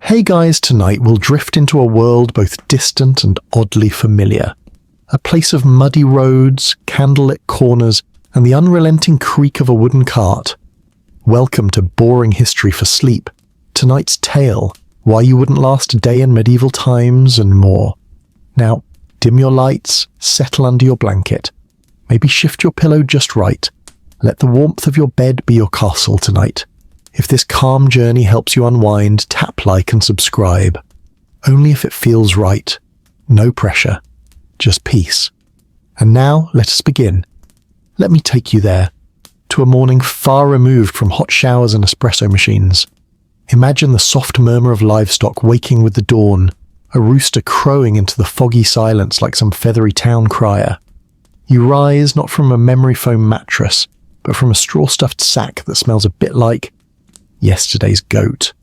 Hey guys, tonight we'll drift into a world both distant and oddly familiar. A place of muddy roads, candlelit corners, and the unrelenting creak of a wooden cart. Welcome to Boring History for Sleep, tonight's tale, why you wouldn't last a day in medieval times, and more. Now, dim your lights, settle under your blanket. Maybe shift your pillow just right. Let the warmth of your bed be your castle tonight. If this calm journey helps you unwind, tap like and subscribe. Only if it feels right. No pressure. Just peace. And now, let us begin. Let me take you there, to a morning far removed from hot showers and espresso machines. Imagine the soft murmur of livestock waking with the dawn, a rooster crowing into the foggy silence like some feathery town crier. You rise not from a memory foam mattress, but from a straw-stuffed sack that smells a bit like yesterday's goat.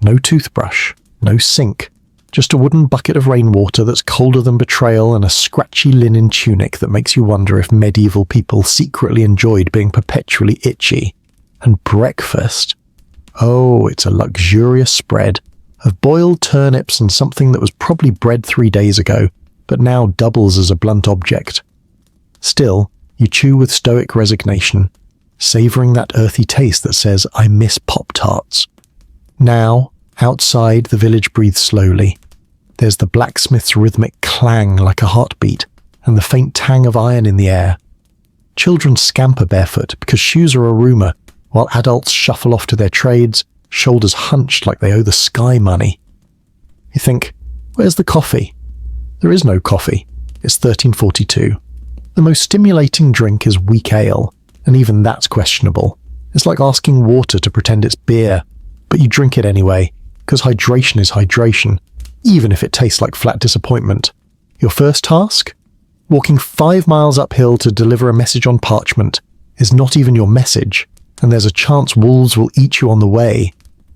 No toothbrush, no sink, just a wooden bucket of rainwater that's colder than betrayal and a scratchy linen tunic that makes you wonder if medieval people secretly enjoyed being perpetually itchy. And breakfast? Oh, it's a luxurious spread of boiled turnips and something that was probably bred 3 days ago, but now doubles as a blunt object. Still, you chew with stoic resignation, savouring that earthy taste that says, I miss Pop-Tarts. Now, outside, the village breathes slowly. There's the blacksmith's rhythmic clang like a heartbeat, and the faint tang of iron in the air. Children scamper barefoot because shoes are a rumour, while adults shuffle off to their trades, shoulders hunched like they owe the sky money. You think, where's the coffee? There is no coffee. It's 1342. The most stimulating drink is weak ale, and even that's questionable. It's like asking water to pretend it's beer, but you drink it anyway, because hydration is hydration, even if it tastes like flat disappointment. Your first task? Walking 5 miles uphill to deliver a message on parchment is not even your message, and there's a chance wolves will eat you on the way.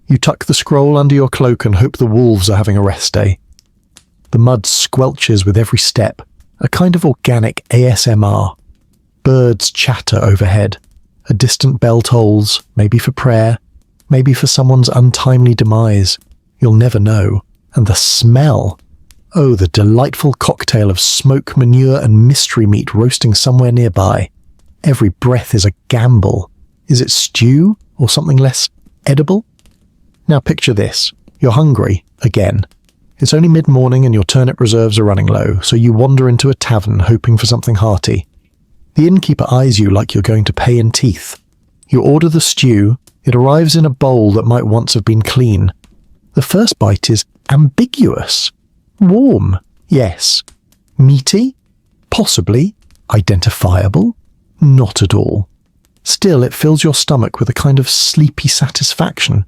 You tuck the scroll under your cloak and hope the wolves are having a rest day. The mud squelches with every step, a kind of organic ASMR. Birds chatter overhead. A distant bell tolls, maybe for prayer, maybe for someone's untimely demise. You'll never know. And the smell! Oh, the delightful cocktail of smoke, manure, and mystery meat roasting somewhere nearby. Every breath is a gamble. Is it stew or something less edible? Now picture this. You're hungry, again. It's only mid-morning and your turnip reserves are running low, so you wander into a tavern hoping for something hearty. The innkeeper eyes you like you're going to pay in teeth. You order the stew. It arrives in a bowl that might once have been clean. The first bite is ambiguous. Warm, yes. Meaty? Possibly. Identifiable? Not at all. Still, it fills your stomach with a kind of sleepy satisfaction.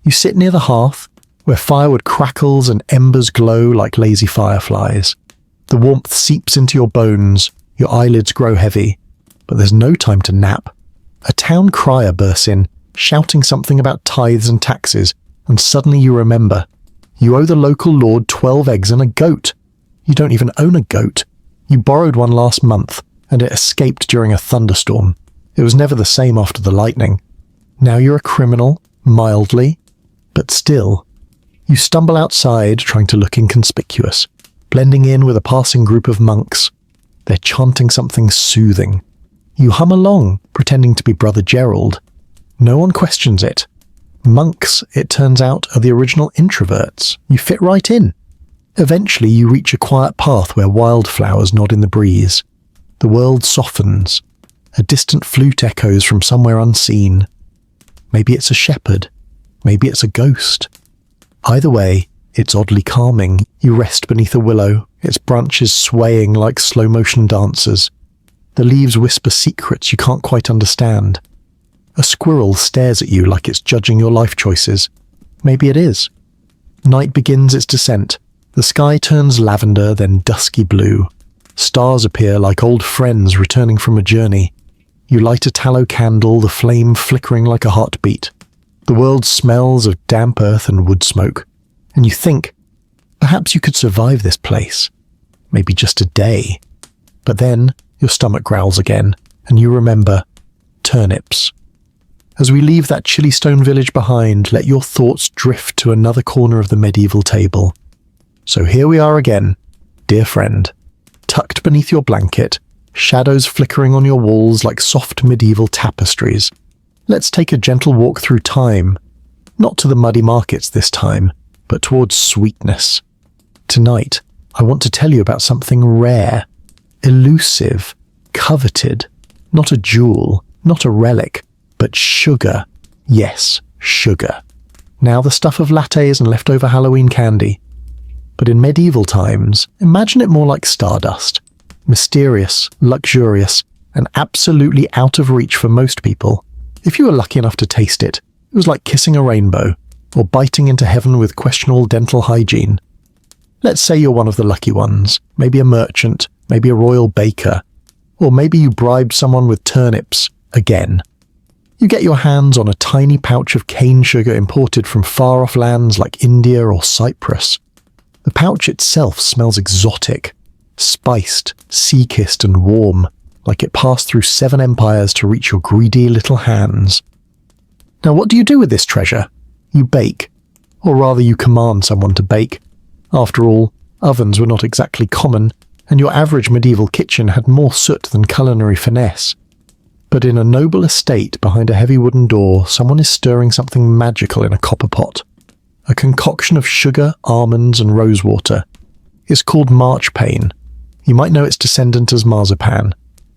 You sit near the hearth, where firewood crackles and embers glow like lazy fireflies. The warmth seeps into your bones, your eyelids grow heavy, but there's no time to nap. A town crier bursts in, shouting something about tithes and taxes, and suddenly you remember. You owe the local lord 12 eggs and a goat. You don't even own a goat. You borrowed one last month, and it escaped during a thunderstorm. It was never the same after the lightning. Now you're a criminal, mildly, but still. You stumble outside, trying to look inconspicuous, blending in with a passing group of monks. They're chanting something soothing. You hum along, pretending to be Brother Gerald. No one questions it. Monks, it turns out, are the original introverts. You fit right in. Eventually you reach a quiet path where wildflowers nod in the breeze. The world softens. A distant flute echoes from somewhere unseen. Maybe it's a shepherd. Maybe it's a ghost. Either way, it's oddly calming. You rest beneath a willow, its branches swaying like slow-motion dancers. The leaves whisper secrets you can't quite understand. A squirrel stares at you like it's judging your life choices. Maybe it is. Night begins its descent. The sky turns lavender, then dusky blue. Stars appear like old friends returning from a journey. You light a tallow candle, the flame flickering like a heartbeat. The world smells of damp earth and wood smoke. And you think, perhaps you could survive this place. Maybe just a day. But then your stomach growls again, and you remember turnips. As we leave that chilly stone village behind, let your thoughts drift to another corner of the medieval table. So here we are again, dear friend, tucked beneath your blanket, shadows flickering on your walls like soft medieval tapestries. Let's take a gentle walk through time, not to the muddy markets this time, but towards sweetness. Tonight, I want to tell you about something rare, elusive, coveted, not a jewel, not a relic, but sugar. Yes, sugar. Now the stuff of lattes and leftover Halloween candy. But in medieval times, imagine it more like stardust. Mysterious, luxurious, and absolutely out of reach for most people. If you were lucky enough to taste it, it was like kissing a rainbow, or biting into heaven with questionable dental hygiene. Let's say you're one of the lucky ones, maybe a merchant, maybe a royal baker, or maybe you bribed someone with turnips, again. You get your hands on a tiny pouch of cane sugar imported from far-off lands like India or Cyprus. The pouch itself smells exotic, spiced, sea-kissed and warm, like it passed through 7 empires to reach your greedy little hands. Now what do you do with this treasure? You bake, or rather you command someone to bake. After all, ovens were not exactly common, and your average medieval kitchen had more soot than culinary finesse. But in a noble estate behind a heavy wooden door, someone is stirring something magical in a copper pot. A concoction of sugar, almonds and rosewater. It's called marchpane. You might know its descendant as marzipan.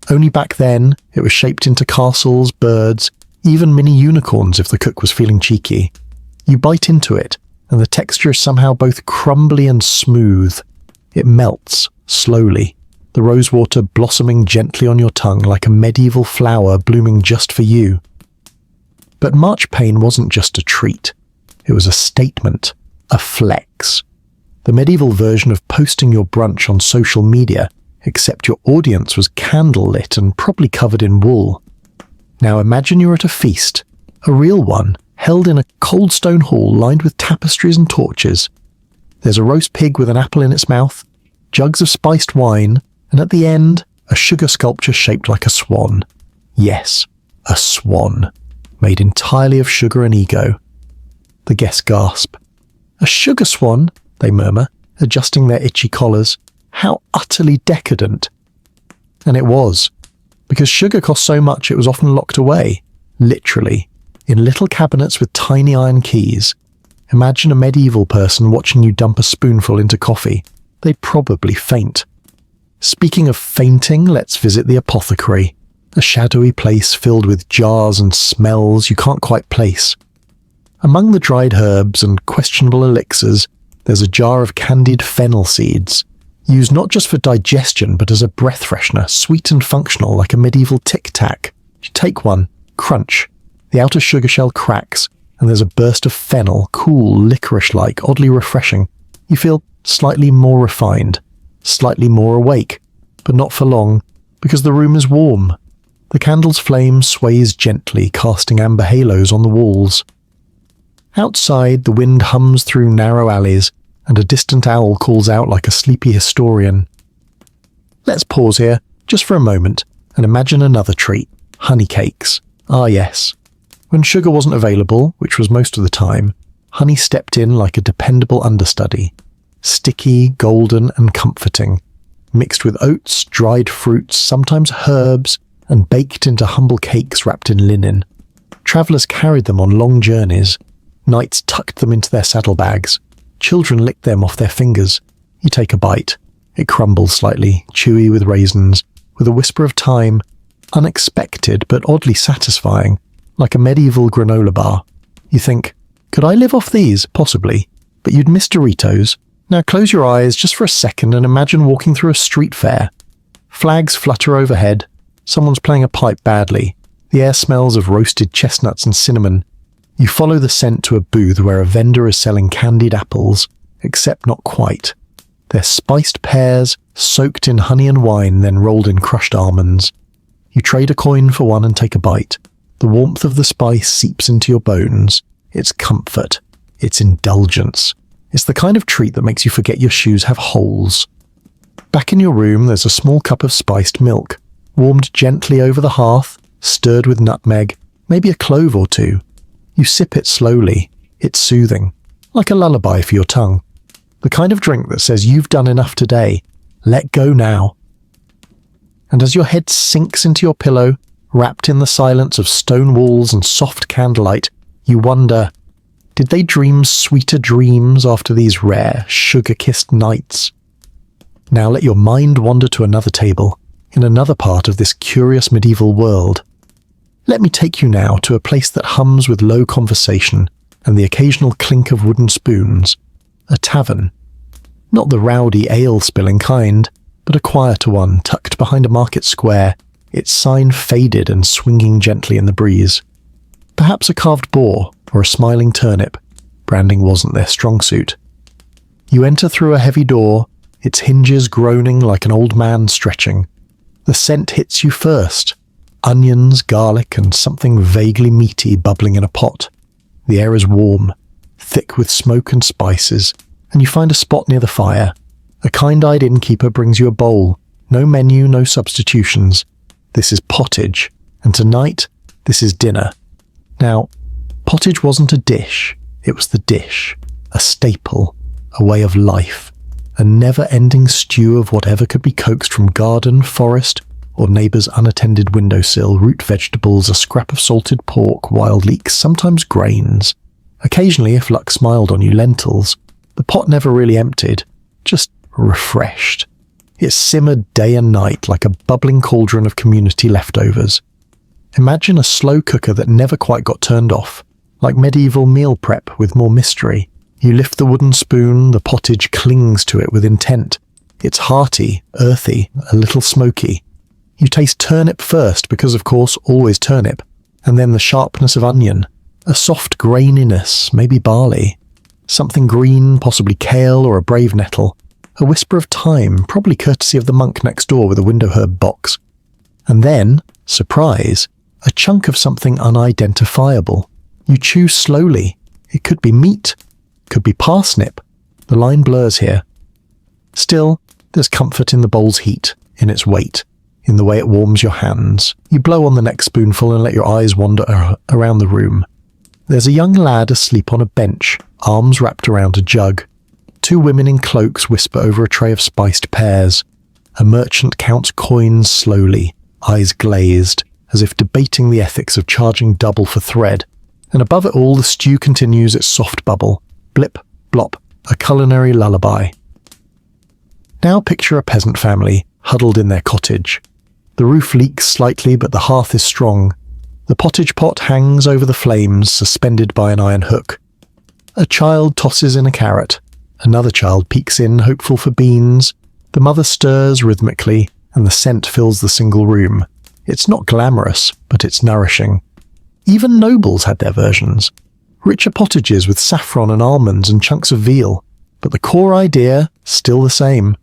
Only back then, it was shaped into castles, birds, even mini unicorns if the cook was feeling cheeky. You bite into it, and the texture is somehow both crumbly and smooth. It melts, slowly, the rosewater blossoming gently on your tongue like a medieval flower blooming just for you. But marchpane wasn't just a treat. It was a statement, a flex. The medieval version of posting your brunch on social media, except your audience was candlelit and probably covered in wool. Now imagine you're at a feast, a real one, held in a cold stone hall lined with tapestries and torches. There's a roast pig with an apple in its mouth, jugs of spiced wine, and at the end, a sugar sculpture shaped like a swan. Yes, a swan, made entirely of sugar and ego. The guests gasp. A sugar swan, they murmur, adjusting their itchy collars. How utterly decadent. And it was, because sugar cost so much it was often locked away, literally, in little cabinets with tiny iron keys. Imagine a medieval person watching you dump a spoonful into coffee. They'd probably faint. Speaking of fainting, let's visit the apothecary, a shadowy place filled with jars and smells you can't quite place. Among the dried herbs and questionable elixirs, there's a jar of candied fennel seeds, used not just for digestion but as a breath freshener, sweet and functional like a medieval tic-tac. You take one, crunch, the outer sugar shell cracks, and there's a burst of fennel, cool, licorice-like, oddly refreshing. You feel slightly more refined, slightly more awake, but not for long, because the room is warm. The candle's flame sways gently, casting amber halos on the walls. Outside, the wind hums through narrow alleys, and a distant owl calls out like a sleepy historian. Let's pause here, just for a moment, and imagine another treat, honey cakes. Ah yes. When sugar wasn't available, which was most of the time, honey stepped in like a dependable understudy. Sticky, golden, and comforting, mixed with oats, dried fruits, sometimes herbs, and baked into humble cakes wrapped in linen. Travellers carried them on long journeys. Knights tucked them into their saddlebags. Children licked them off their fingers. You take a bite. It crumbles slightly, chewy with raisins, with a whisper of thyme, unexpected but oddly satisfying, like a medieval granola bar. You think, could I live off these? Possibly. But you'd miss Doritos. Now close your eyes just for a second and imagine walking through a street fair. Flags flutter overhead. Someone's playing a pipe badly. The air smells of roasted chestnuts and cinnamon. You follow the scent to a booth where a vendor is selling candied apples, except not quite. They're spiced pears, soaked in honey and wine, then rolled in crushed almonds. You trade a coin for one and take a bite. The warmth of the spice seeps into your bones. It's comfort. It's indulgence. It's the kind of treat that makes you forget your shoes have holes. Back in your room, there's a small cup of spiced milk, warmed gently over the hearth, stirred with nutmeg, maybe a clove or two. You sip it slowly. It's soothing, like a lullaby for your tongue. The kind of drink that says you've done enough today. Let go now. And as your head sinks into your pillow, wrapped in the silence of stone walls and soft candlelight, you wonder, did they dream sweeter dreams after these rare, sugar-kissed nights? Now let your mind wander to another table, in another part of this curious medieval world. Let me take you now to a place that hums with low conversation and the occasional clink of wooden spoons. A tavern. Not the rowdy ale-spilling kind, but a quieter one tucked behind a market square, its sign faded and swinging gently in the breeze. Perhaps a carved boar or a smiling turnip. Branding wasn't their strong suit. You enter through a heavy door, its hinges groaning like an old man stretching. The scent hits you first. Onions, garlic, and something vaguely meaty bubbling in a pot. The air is warm, thick with smoke and spices, and you find a spot near the fire. A kind-eyed innkeeper brings you a bowl. No menu, no substitutions. This is pottage, and tonight, this is dinner. Now, pottage wasn't a dish, it was the dish, a staple, a way of life, a never-ending stew of whatever could be coaxed from garden, forest, or neighbour's unattended windowsill, root vegetables, a scrap of salted pork, wild leeks, sometimes grains. Occasionally, if luck smiled on you, lentils. The pot never really emptied, just refreshed. It simmered day and night like a bubbling cauldron of community leftovers. Imagine a slow cooker that never quite got turned off, like medieval meal prep with more mystery. You lift the wooden spoon, the pottage clings to it with intent. It's hearty, earthy, a little smoky. You taste turnip first because, of course, always turnip, and then the sharpness of onion, a soft graininess, maybe barley, something green, possibly kale or a brave nettle, a whisper of thyme, probably courtesy of the monk next door with a window herb box. And then, surprise, a chunk of something unidentifiable. You chew slowly. It could be meat, could be parsnip. The line blurs here. Still, there's comfort in the bowl's heat, in its weight, in the way it warms your hands. You blow on the next spoonful and let your eyes wander around the room. There's a young lad asleep on a bench, arms wrapped around a jug. Two women in cloaks whisper over a tray of spiced pears. A merchant counts coins slowly, eyes glazed, as if debating the ethics of charging double for thread. And above it all, the stew continues its soft bubble. Blip, blop, a culinary lullaby. Now picture a peasant family, huddled in their cottage. The roof leaks slightly, but the hearth is strong. The pottage pot hangs over the flames, suspended by an iron hook. A child tosses in a carrot. Another child peeks in, hopeful for beans. The mother stirs rhythmically, and the scent fills the single room. It's not glamorous, but it's nourishing. Even nobles had their versions. Richer pottages with saffron and almonds and chunks of veal. But the core idea, still the same.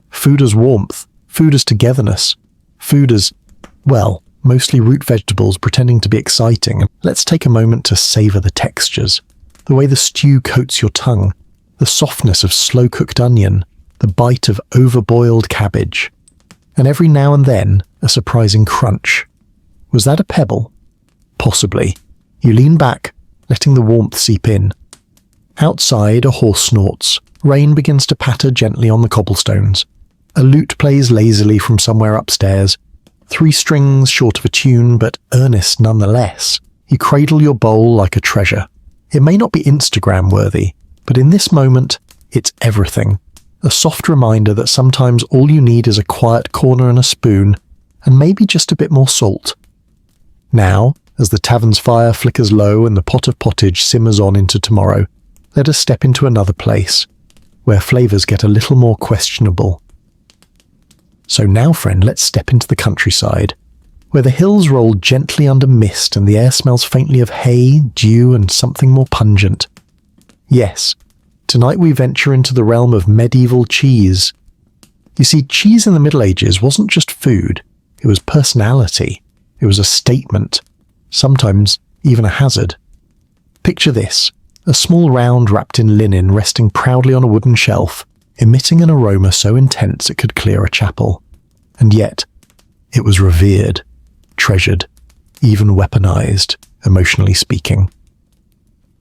Food as warmth, food as togetherness, food as, well, mostly root vegetables pretending to be exciting. Let's take a moment to savour the textures. The way the stew coats your tongue, the softness of slow-cooked onion, the bite of overboiled cabbage. And every now and then, a surprising crunch. Was that a pebble? Possibly. You lean back, letting the warmth seep in. Outside, a horse snorts. Rain begins to patter gently on the cobblestones. A lute plays lazily from somewhere upstairs. 3 strings short of a tune, but earnest nonetheless. You cradle your bowl like a treasure. It may not be Instagram-worthy, but in this moment, it's everything. A soft reminder that sometimes all you need is a quiet corner and a spoon, and maybe just a bit more salt. Now, as the tavern's fire flickers low and the pot of pottage simmers on into tomorrow, let us step into another place, where flavours get a little more questionable. So now, friend, let's step into the countryside, where the hills roll gently under mist and the air smells faintly of hay, dew, and something more pungent. Yes, tonight we venture into the realm of medieval cheese. You see, cheese in the Middle Ages wasn't just food, it was personality, it was a statement, sometimes even a hazard. Picture this, a small round wrapped in linen resting proudly on a wooden shelf, emitting an aroma so intense it could clear a chapel. And yet, it was revered, treasured, even weaponized, emotionally speaking.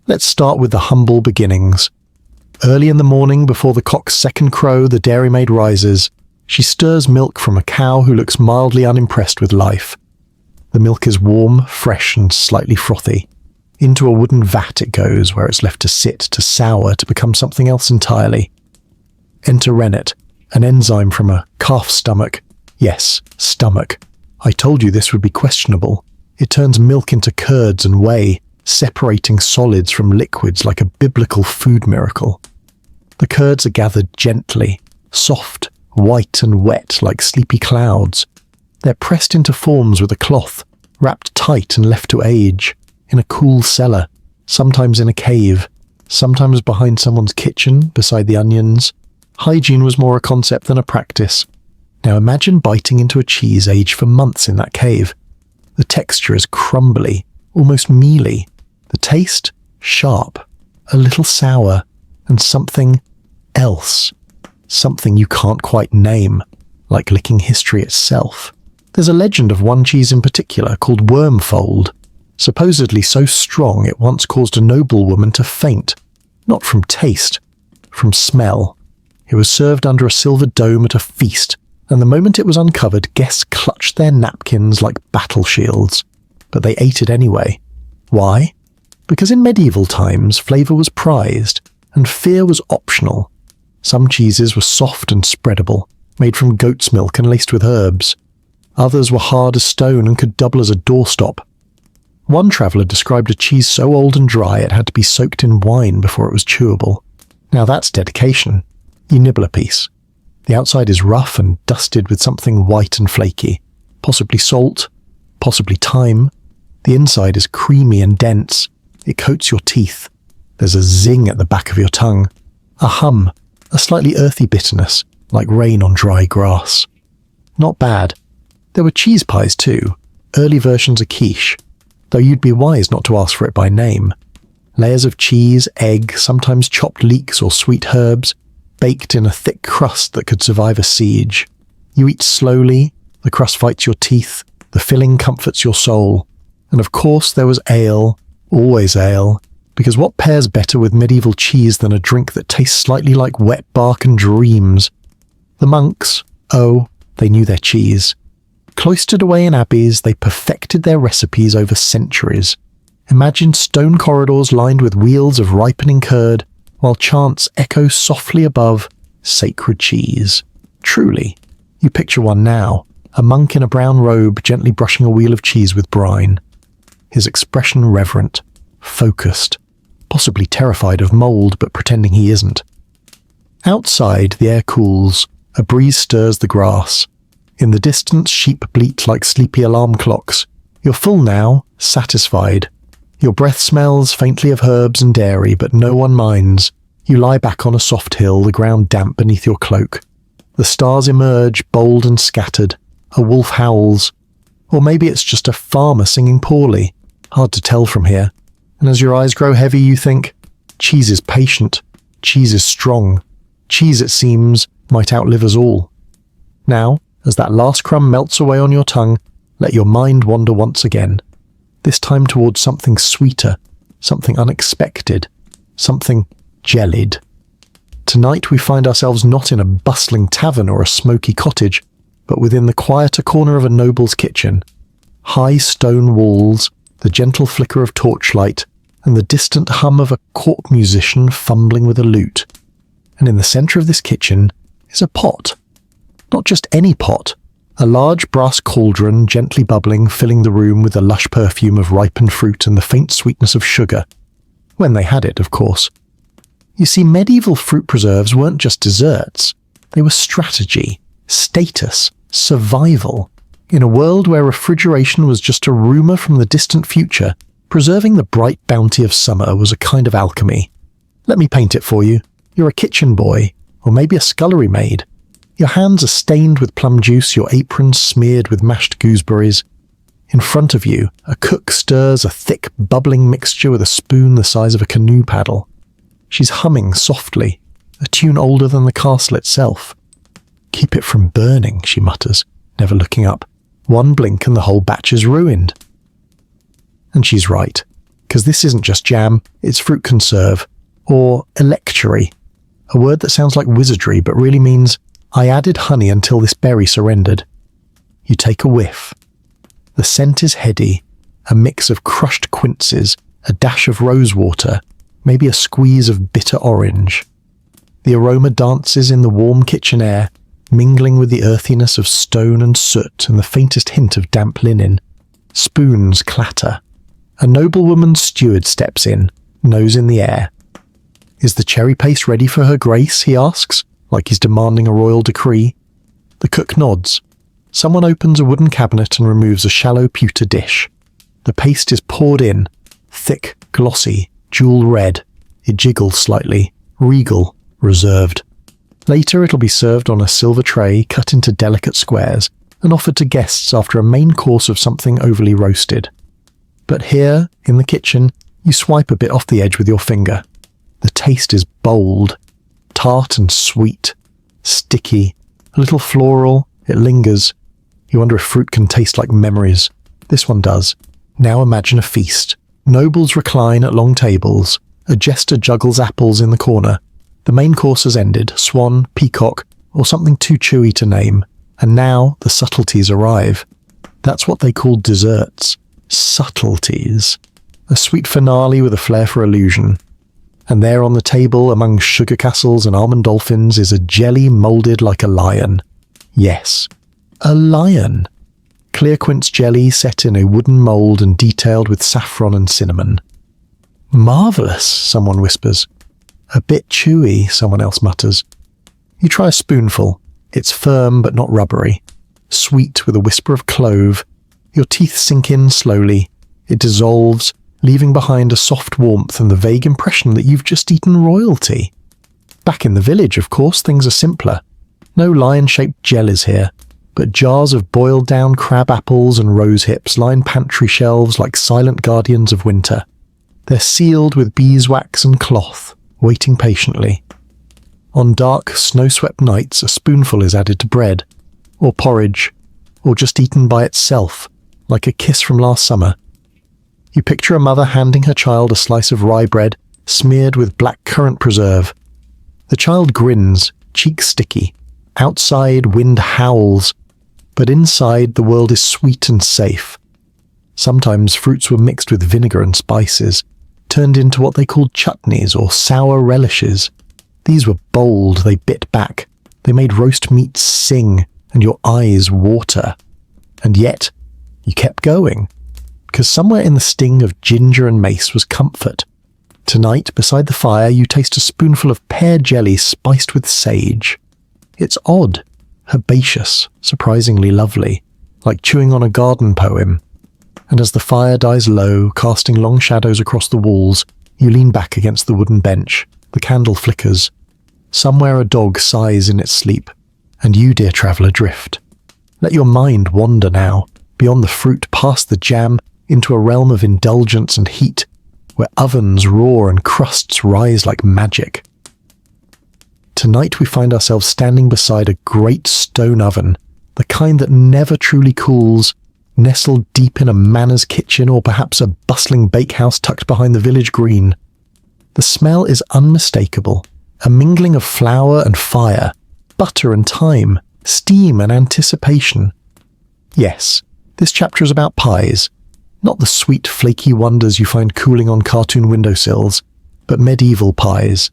Let's start with the humble beginnings. Early in the morning, before the cock's second crow, the dairymaid rises. She stirs milk from a cow who looks mildly unimpressed with life. The milk is warm, fresh, and slightly frothy. Into a wooden vat it goes, where it's left to sit, to sour, to become something else entirely. Enter rennet, an enzyme from a calf's stomach. Yes, stomach. I told you this would be questionable. It turns milk into curds and whey, separating solids from liquids like a biblical food miracle. The curds are gathered gently, soft, white and wet like sleepy clouds. They're pressed into forms with a cloth, wrapped tight and left to age, in a cool cellar, sometimes in a cave, sometimes behind someone's kitchen, beside the onions. Hygiene was more a concept than a practice. Now imagine biting into a cheese aged for months in that cave. The texture is crumbly, almost mealy. The taste? Sharp, a little sour, and something else. Something you can't quite name, like licking history itself. There's a legend of one cheese in particular called wormfold, supposedly so strong it once caused a noblewoman to faint, not from taste, from smell. It was served under a silver dome at a feast, and the moment it was uncovered, guests clutched their napkins like battle shields. But they ate it anyway. Why? Because in medieval times, flavour was prized, and fear was optional. Some cheeses were soft and spreadable, made from goat's milk and laced with herbs. Others were hard as stone and could double as a doorstop. One traveller described a cheese so old and dry it had to be soaked in wine before it was chewable. Now that's dedication. You nibble a piece. The outside is rough and dusted with something white and flaky, possibly salt, possibly thyme. The inside is creamy and dense. It coats your teeth. There's a zing at the back of your tongue, a hum, a slightly earthy bitterness, like rain on dry grass. Not bad. There were cheese pies too, early versions of quiche, though you'd be wise not to ask for it by name. Layers of cheese, egg, sometimes chopped leeks or sweet herbs, baked in a thick crust that could survive a siege. You eat slowly, the crust fights your teeth, the filling comforts your soul. And of course there was ale, always ale, because what pairs better with medieval cheese than a drink that tastes slightly like wet bark and dreams? The monks, oh, they knew their cheese. Cloistered away in abbeys, they perfected their recipes over centuries. Imagine stone corridors lined with wheels of ripening curd, while chants echo softly above sacred cheese. Truly, you picture one now, a monk in a brown robe gently brushing a wheel of cheese with brine. His expression reverent, focused, possibly terrified of mould but pretending he isn't. Outside, the air cools, a breeze stirs the grass. In the distance, sheep bleat like sleepy alarm clocks. You're full now, satisfied. Your breath smells faintly of herbs and dairy, but no one minds. You lie back on a soft hill, the ground damp beneath your cloak. The stars emerge, bold and scattered. A wolf howls. Or maybe it's just a farmer singing poorly. Hard to tell from here. And as your eyes grow heavy, you think, cheese is patient. Cheese is strong. Cheese, it seems, might outlive us all. Now, as that last crumb melts away on your tongue, let your mind wander once again. This time towards something sweeter, something unexpected, something jellied. Tonight we find ourselves not in a bustling tavern or a smoky cottage, but within the quieter corner of a noble's kitchen. High stone walls, the gentle flicker of torchlight, and the distant hum of a court musician fumbling with a lute. And in the centre of this kitchen is a pot. Not just any pot. A large brass cauldron gently bubbling, filling the room with the lush perfume of ripened fruit and the faint sweetness of sugar. When they had it, of course. You see, medieval fruit preserves weren't just desserts. They were strategy, status, survival. In a world where refrigeration was just a rumour from the distant future, preserving the bright bounty of summer was a kind of alchemy. Let me paint it for you. You're a kitchen boy, or maybe a scullery maid. Your hands are stained with plum juice, your apron smeared with mashed gooseberries. In front of you, a cook stirs a thick, bubbling mixture with a spoon the size of a canoe paddle. She's humming softly, a tune older than the castle itself. "Keep it from burning," she mutters, never looking up. One blink and the whole batch is ruined. And she's right, because this isn't just jam, it's fruit conserve, or electuary, a word that sounds like wizardry but really means I added honey until this berry surrendered. You take a whiff. The scent is heady, a mix of crushed quinces, a dash of rosewater, maybe a squeeze of bitter orange. The aroma dances in the warm kitchen air, mingling with the earthiness of stone and soot and the faintest hint of damp linen. Spoons clatter. A noblewoman's steward steps in, nose in the air. Is the cherry paste ready for her grace, he asks, like he's demanding a royal decree. The cook nods. Someone opens a wooden cabinet and removes a shallow pewter dish. The paste is poured in, thick, glossy, jewel red. It jiggles slightly, regal, reserved. Later it'll be served on a silver tray cut into delicate squares and offered to guests after a main course of something overly roasted. But here, in the kitchen, you swipe a bit off the edge with your finger. The taste is bold, tart and sweet, sticky, a little floral, it lingers. You wonder if fruit can taste like memories. This one does. Now imagine a feast. Nobles recline at long tables. A jester juggles apples in the corner. The main course has ended, swan, peacock, or something too chewy to name. And now the subtleties arrive. That's what they call desserts. Subtleties. A sweet finale with a flair for illusion. And there on the table, among sugar castles and almond dolphins, is a jelly moulded like a lion. Yes, a lion. Clear quince jelly set in a wooden mould and detailed with saffron and cinnamon. Marvellous, someone whispers. A bit chewy, someone else mutters. You try a spoonful. It's firm but not rubbery. Sweet with a whisper of clove. Your teeth sink in slowly. It dissolves, leaving behind a soft warmth and the vague impression that you've just eaten royalty. Back in the village, of course, things are simpler. No lion-shaped jellies here, but jars of boiled-down crab apples and rose hips line pantry shelves like silent guardians of winter. They're sealed with beeswax and cloth, waiting patiently. On dark, snow-swept nights, a spoonful is added to bread, or porridge, or just eaten by itself, like a kiss from last summer. You picture a mother handing her child a slice of rye bread smeared with black currant preserve. The child grins, cheeks sticky. Outside, wind howls, but inside the world is sweet and safe. Sometimes fruits were mixed with vinegar and spices, turned into what they called chutneys or sour relishes. These were bold, they bit back. They made roast meat sing and your eyes water. And yet, you kept going, because somewhere in the sting of ginger and mace was comfort. Tonight, beside the fire, you taste a spoonful of pear jelly spiced with sage. It's odd, herbaceous, surprisingly lovely, like chewing on a garden poem. And as the fire dies low, casting long shadows across the walls, you lean back against the wooden bench. The candle flickers. Somewhere a dog sighs in its sleep, and you, dear traveller, drift. Let your mind wander now, beyond the fruit, past the jam, into a realm of indulgence and heat, where ovens roar and crusts rise like magic. Tonight we find ourselves standing beside a great stone oven, the kind that never truly cools, nestled deep in a manor's kitchen or perhaps a bustling bakehouse tucked behind the village green. The smell is unmistakable, a mingling of flour and fire, butter and thyme, steam and anticipation. Yes, this chapter is about pies, not the sweet, flaky wonders you find cooling on cartoon windowsills, but medieval pies,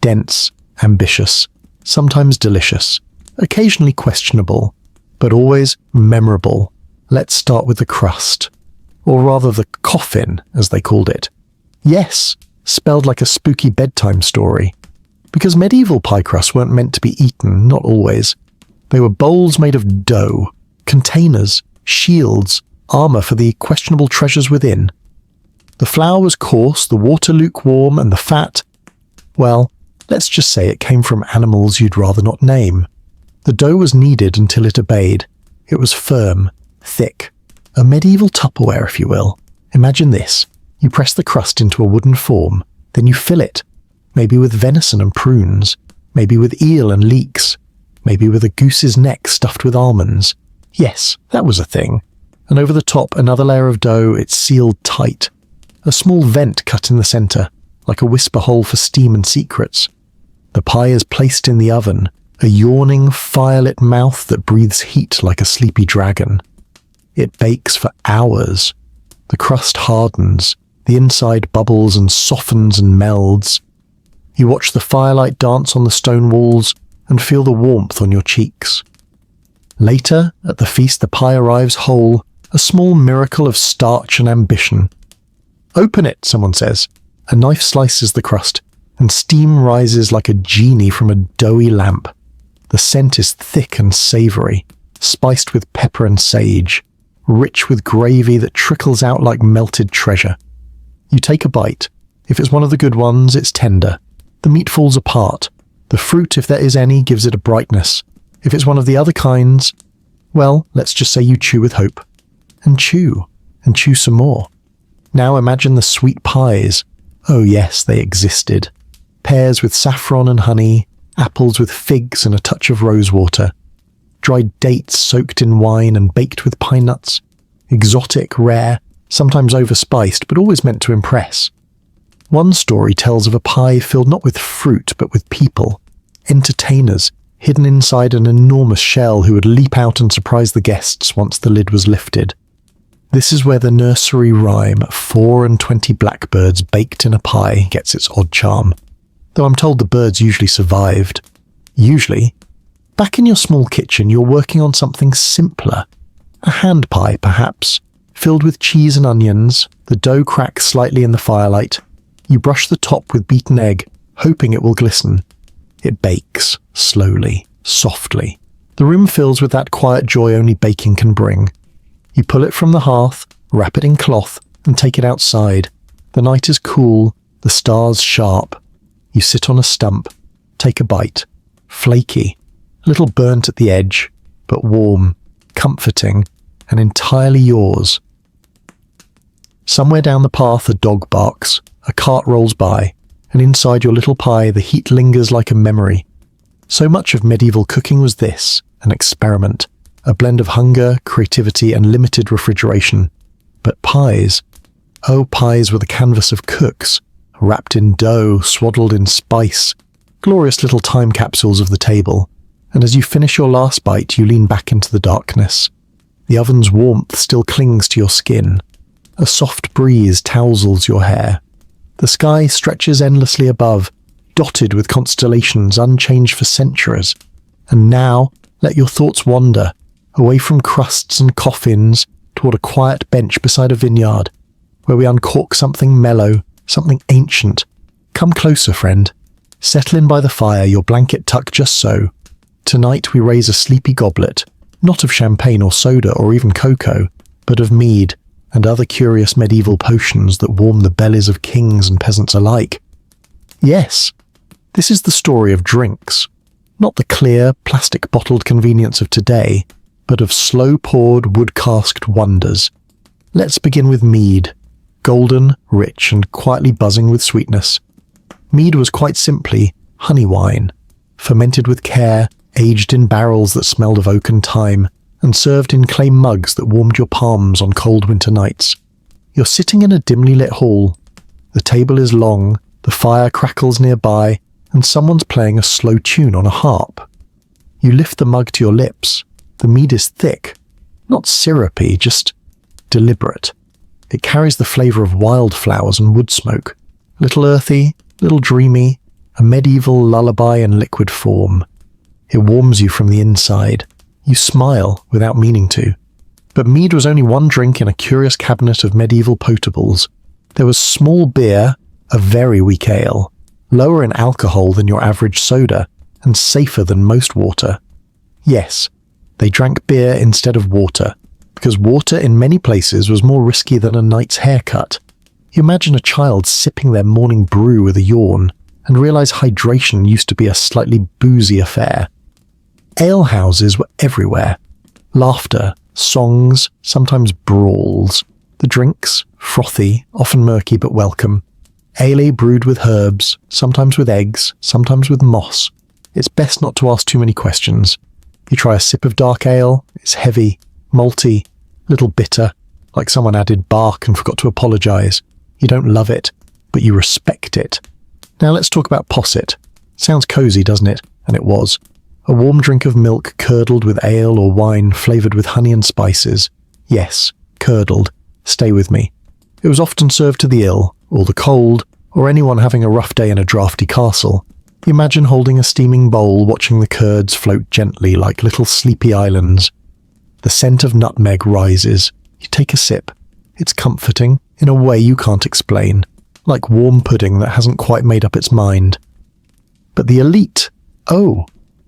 dense, ambitious, sometimes delicious, occasionally questionable, but always memorable. Let's start with the crust, or rather the coffin, as they called it. Yes, spelled like a spooky bedtime story. Because medieval pie crusts weren't meant to be eaten, not always. They were bowls made of dough, containers, shields, armour for the questionable treasures within. The flour was coarse, the water lukewarm, and the fat, well, let's just say it came from animals you'd rather not name. The dough was kneaded until it obeyed. It was firm, thick, a medieval Tupperware, if you will. Imagine this. You press the crust into a wooden form, then you fill it, maybe with venison and prunes, maybe with eel and leeks, maybe with a goose's neck stuffed with almonds. Yes, that was a thing. and over the top another layer of dough. It's sealed tight. A small vent cut in the centre, like a whisper hole for steam and secrets. The pie is placed in the oven, a yawning, firelit mouth that breathes heat like a sleepy dragon. It bakes for hours. The crust hardens, the inside bubbles and softens and melds. You watch the firelight dance on the stone walls and feel the warmth on your cheeks. Later, at the feast, the pie arrives whole, a small miracle of starch and ambition. "Open it," someone says. A knife slices the crust, and steam rises like a genie from a doughy lamp. The scent is thick and savoury, spiced with pepper and sage, rich with gravy that trickles out like melted treasure. You take a bite. If it's one of the good ones, it's tender. The meat falls apart. The fruit, if there is any, gives it a brightness. If it's one of the other kinds, well, let's just say you chew with hope. And chew some more. Now imagine the sweet pies. Oh yes, they existed. Pears with saffron and honey, apples with figs and a touch of rosewater, dried dates soaked in wine and baked with pine nuts, exotic, rare, sometimes overspiced, but always meant to impress. One story tells of a pie filled not with fruit, but with people, entertainers, hidden inside an enormous shell who would leap out and surprise the guests once the lid was lifted. This is where the nursery rhyme, 24 blackbirds baked in a pie, gets its odd charm. Though I'm told the birds usually survived. Usually. Back in your small kitchen, you're working on something simpler. A hand pie, perhaps, filled with cheese and onions. The dough cracks slightly in the firelight. You brush the top with beaten egg, hoping it will glisten. It bakes, slowly, softly. The room fills with that quiet joy only baking can bring. You pull it from the hearth, wrap it in cloth, and take it outside. The night is cool, the stars sharp. You sit on a stump, take a bite. Flaky, a little burnt at the edge, but warm, comforting, and entirely yours. Somewhere down the path a dog barks, a cart rolls by, and inside your little pie the heat lingers like a memory. So much of medieval cooking was this, an experiment, a blend of hunger, creativity, and limited refrigeration. But pies, oh, pies were the canvas of cooks, wrapped in dough, swaddled in spice, glorious little time capsules of the table. And as you finish your last bite, you lean back into the darkness. The oven's warmth still clings to your skin. A soft breeze tousles your hair. The sky stretches endlessly above, dotted with constellations unchanged for centuries. And now, let your thoughts wander, away from crusts and coffins, toward a quiet bench beside a vineyard, where we uncork something mellow, something ancient. Come closer, friend. Settle in by the fire, your blanket tucked just so. Tonight we raise a sleepy goblet, not of champagne or soda or even cocoa, but of mead and other curious medieval potions that warm the bellies of kings and peasants alike. Yes, this is the story of drinks, not the clear, plastic-bottled convenience of today, but of slow-poured, wood-casked wonders. Let's begin with mead, golden, rich, and quietly buzzing with sweetness. Mead was quite simply honey wine, fermented with care, aged in barrels that smelled of oak and thyme, and served in clay mugs that warmed your palms on cold winter nights. You're sitting in a dimly lit hall. The table is long, the fire crackles nearby, and someone's playing a slow tune on a harp. You lift the mug to your lips. The mead is thick, not syrupy, just deliberate. It carries the flavour of wildflowers and wood smoke. Little earthy, little dreamy, a medieval lullaby in liquid form. It warms you from the inside. You smile without meaning to. But mead was only one drink in a curious cabinet of medieval potables. There was small beer, a very weak ale, lower in alcohol than your average soda, and safer than most water. Yes, they drank beer instead of water, because water in many places was more risky than a knight's haircut. You imagine a child sipping their morning brew with a yawn, and realize hydration used to be a slightly boozy affair. Alehouses were everywhere. Laughter, songs, sometimes brawls. The drinks, frothy, often murky but welcome. Ale brewed with herbs, sometimes with eggs, sometimes with moss. It's best not to ask too many questions. You try a sip of dark ale, it's heavy, malty, Little bitter, like someone added bark and forgot to apologize. You don't love it, but you respect it. Now let's talk about posset. Sounds cozy, doesn't it? And it was. A warm drink of milk curdled with ale or wine flavoured with honey and spices. Yes, curdled. Stay with me. It was often served to the ill, or the cold, or anyone having a rough day in a draughty castle. Imagine holding a steaming bowl, watching the curds float gently like little sleepy islands. The scent of nutmeg rises. You take a sip. It's comforting, in a way you can't explain, like warm pudding that hasn't quite made up its mind. But the elite, oh,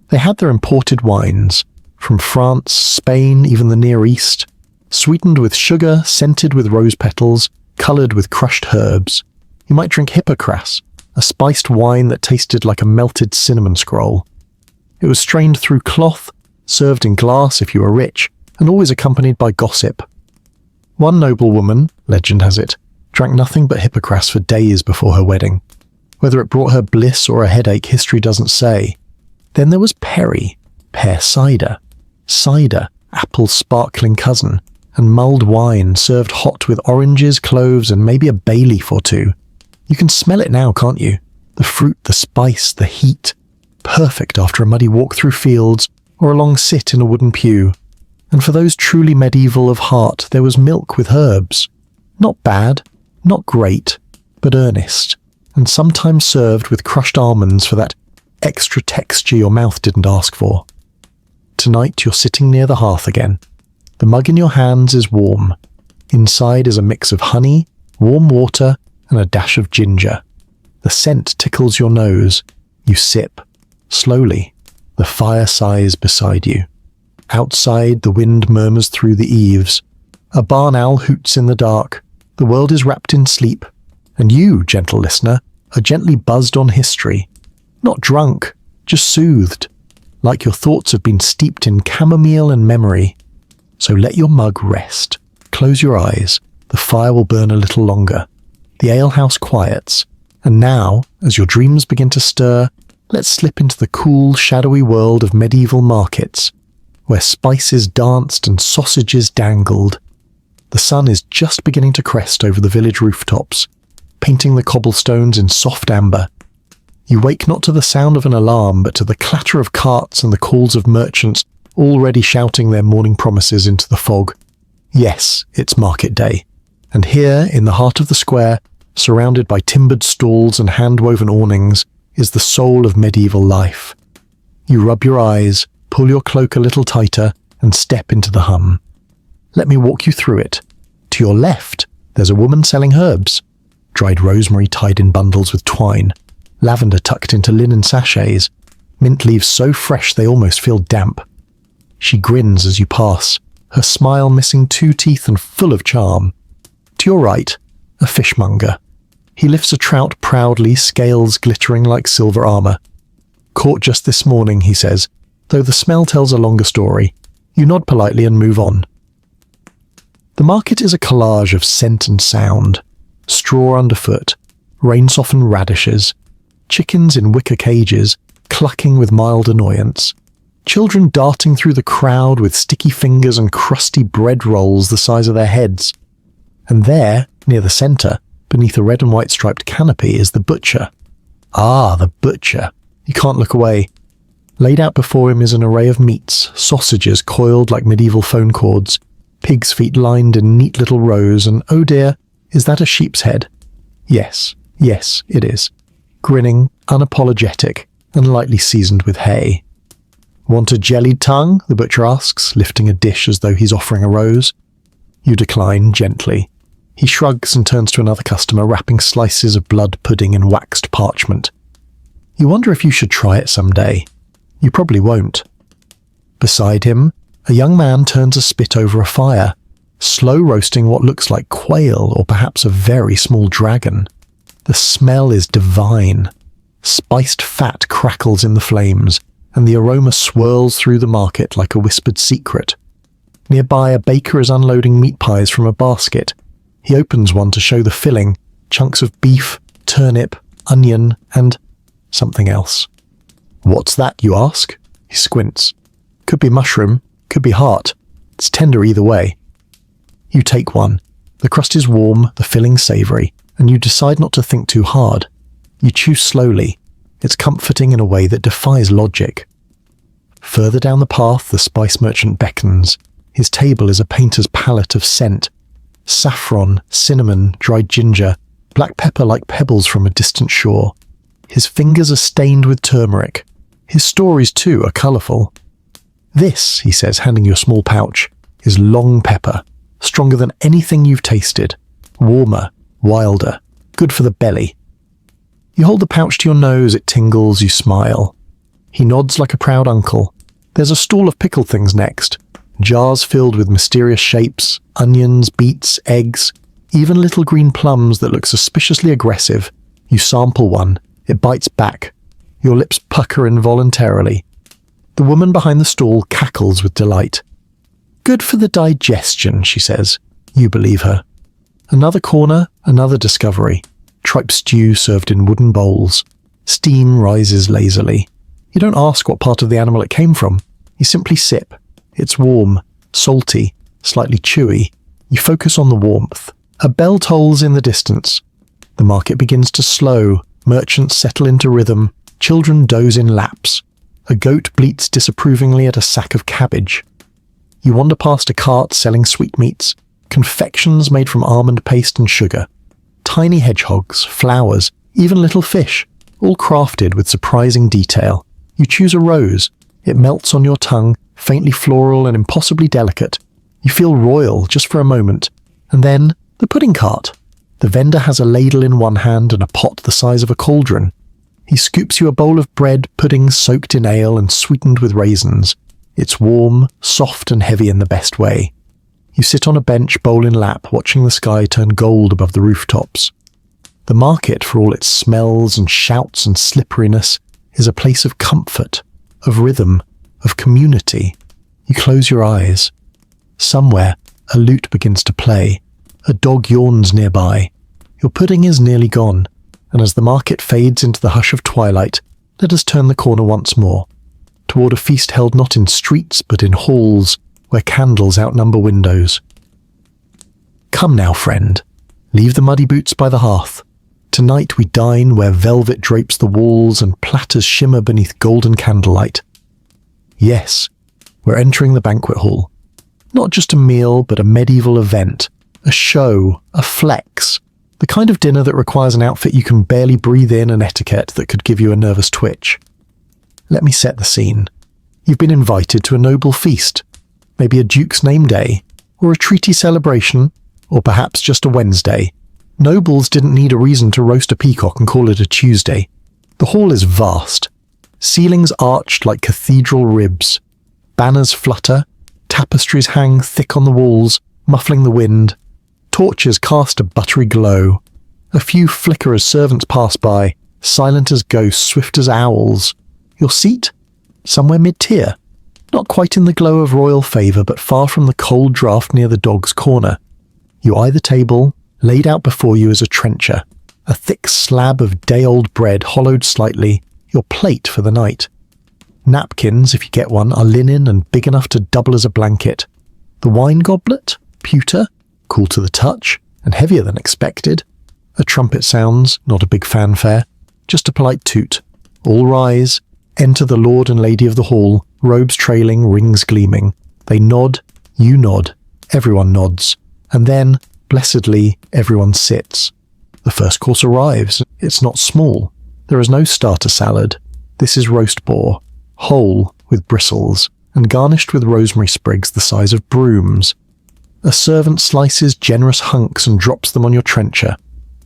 they had their imported wines, from France, Spain, even the Near East, sweetened with sugar, scented with rose petals, coloured with crushed herbs. You might drink hippocras, a spiced wine that tasted like a melted cinnamon scroll. It was strained through cloth, served in glass if you were rich, and always accompanied by gossip. One noblewoman, legend has it, drank nothing but hippocras for days before her wedding. Whether it brought her bliss or a headache, history doesn't say. Then there was perry, pear cider, apple's sparkling cousin, and mulled wine served hot with oranges, cloves, and maybe a bay leaf or two. You can smell it now, can't you? The fruit, the spice, the heat. Perfect after a muddy walk through fields or a long sit in a wooden pew. And for those truly medieval of heart, there was milk with herbs. Not bad, not great, but earnest, and sometimes served with crushed almonds for that extra texture your mouth didn't ask for. Tonight you're sitting near the hearth again. The mug in your hands is warm. Inside is a mix of honey, warm water, and a dash of ginger. The scent tickles your nose. You sip. Slowly, the fire sighs beside you. Outside, the wind murmurs through the eaves. A barn owl hoots in the dark. The world is wrapped in sleep. And you, gentle listener, are gently buzzed on history. Not drunk, just soothed. Like your thoughts have been steeped in chamomile and memory. So let your mug rest. Close your eyes. The fire will burn a little longer. The alehouse quiets. And now, as your dreams begin to stir, let's slip into the cool, shadowy world of medieval markets, where spices danced and sausages dangled. The sun is just beginning to crest over the village rooftops, painting the cobblestones in soft amber. You wake not to the sound of an alarm, but to the clatter of carts and the calls of merchants already shouting their morning promises into the fog. Yes, it's market day. And here, in the heart of the square, surrounded by timbered stalls and hand-woven awnings, is the soul of medieval life. You rub your eyes, pull your cloak a little tighter, and step into the hum. Let me walk you through it. To your left, there's a woman selling herbs. Dried rosemary tied in bundles with twine, lavender tucked into linen sachets, mint leaves so fresh they almost feel damp. She grins as you pass, her smile missing 2 teeth and full of charm. To your right, a fishmonger. He lifts a trout proudly, scales glittering like silver armour. Caught just this morning, he says, though the smell tells a longer story. You nod politely and move on. The market is a collage of scent and sound. Straw underfoot, rain-softened radishes, chickens in wicker cages, clucking with mild annoyance, children darting through the crowd with sticky fingers and crusty bread rolls the size of their heads. And there, near the centre, beneath a red and white striped canopy, is the butcher. Ah, the butcher. You can't look away. Laid out before him is an array of meats, sausages coiled like medieval phone cords, pig's feet lined in neat little rows, and oh dear, is that a sheep's head? Yes, it is. Grinning, unapologetic, and lightly seasoned with hay. Want a jellied tongue? The butcher asks, lifting a dish as though he's offering a rose. You decline gently. He shrugs and turns to another customer, wrapping slices of blood pudding in waxed parchment. You wonder if you should try it someday. You probably won't. Beside him, a young man turns a spit over a fire, slow roasting what looks like quail or perhaps a very small dragon. The smell is divine. Spiced fat crackles in the flames, and the aroma swirls through the market like a whispered secret. Nearby, a baker is unloading meat pies from a basket. He opens one to show the filling, chunks of beef, turnip, onion, and something else. What's that, you ask? He squints. Could be mushroom, could be heart. It's tender either way. You take one. The crust is warm, the filling savoury, and you decide not to think too hard. You chew slowly. It's comforting in a way that defies logic. Further down the path, the spice merchant beckons. His table is a painter's palette of scent. Saffron, cinnamon, dried ginger, black pepper like pebbles from a distant shore. His fingers are stained with turmeric. His stories, too, are colourful. This, he says, handing you a small pouch, is long pepper, stronger than anything you've tasted, warmer, wilder, good for the belly. You hold the pouch to your nose, it tingles, you smile. He nods like a proud uncle. There's a stall of pickled things next, jars filled with mysterious shapes, onions, beets, eggs, even little green plums that look suspiciously aggressive. You sample one, it bites back. Your lips pucker involuntarily. The woman behind the stall cackles with delight. Good for the digestion, she says. You believe her. Another corner, another discovery. Tripe stew served in wooden bowls. Steam rises lazily. You don't ask what part of the animal it came from. You simply sip. It's warm, salty, slightly chewy. You focus on the warmth. A bell tolls in the distance. The market begins to slow. Merchants settle into rhythm. Children doze in laps. A goat bleats disapprovingly at a sack of cabbage. You wander past a cart selling sweetmeats, confections made from almond paste and sugar, tiny hedgehogs, flowers, even little fish, all crafted with surprising detail. You choose a rose. It melts on your tongue, faintly floral and impossibly delicate. You feel royal just for a moment. And then, the pudding cart. The vendor has a ladle in one hand and a pot the size of a cauldron. He scoops you a bowl of bread, pudding soaked in ale and sweetened with raisins. It's warm, soft and heavy in the best way. You sit on a bench, bowl in lap, watching the sky turn gold above the rooftops. The market, for all its smells and shouts and slipperiness, is a place of comfort, of rhythm, of community. You close your eyes. Somewhere, a lute begins to play. A dog yawns nearby. Your pudding is nearly gone, and as the market fades into the hush of twilight, let us turn the corner once more, toward a feast held not in streets but in halls, where candles outnumber windows. Come now, friend. Leave the muddy boots by the hearth. Tonight we dine where velvet drapes the walls and platters shimmer beneath golden candlelight. Yes, we're entering the banquet hall. Not just a meal, but a medieval event. A show, a flex. The kind of dinner that requires an outfit you can barely breathe in and etiquette that could give you a nervous twitch. Let me set the scene. You've been invited to a noble feast. Maybe a duke's name day, or a treaty celebration, or perhaps just a Wednesday. Nobles didn't need a reason to roast a peacock and call it a Tuesday. The hall is vast. Ceilings arched like cathedral ribs. Banners flutter. Tapestries hang thick on the walls, muffling the wind. Torches cast a buttery glow. A few flicker as servants pass by, silent as ghosts, swift as owls. Your seat? Somewhere mid-tier. Not quite in the glow of royal favour, but far from the cold draught near the dog's corner. You eye the table. Laid out before you is a trencher, a thick slab of day-old bread hollowed slightly, your plate for the night. Napkins, if you get one, are linen and big enough to double as a blanket. The wine goblet, pewter, cool to the touch, and heavier than expected. A trumpet sounds, not a big fanfare, just a polite toot. All rise, enter the lord and lady of the hall, robes trailing, rings gleaming. They nod, you nod, everyone nods, and then, blessedly, everyone sits. The first course arrives. It's not small. There is no starter salad. This is roast boar, whole with bristles, and garnished with rosemary sprigs the size of brooms. A servant slices generous hunks and drops them on your trencher.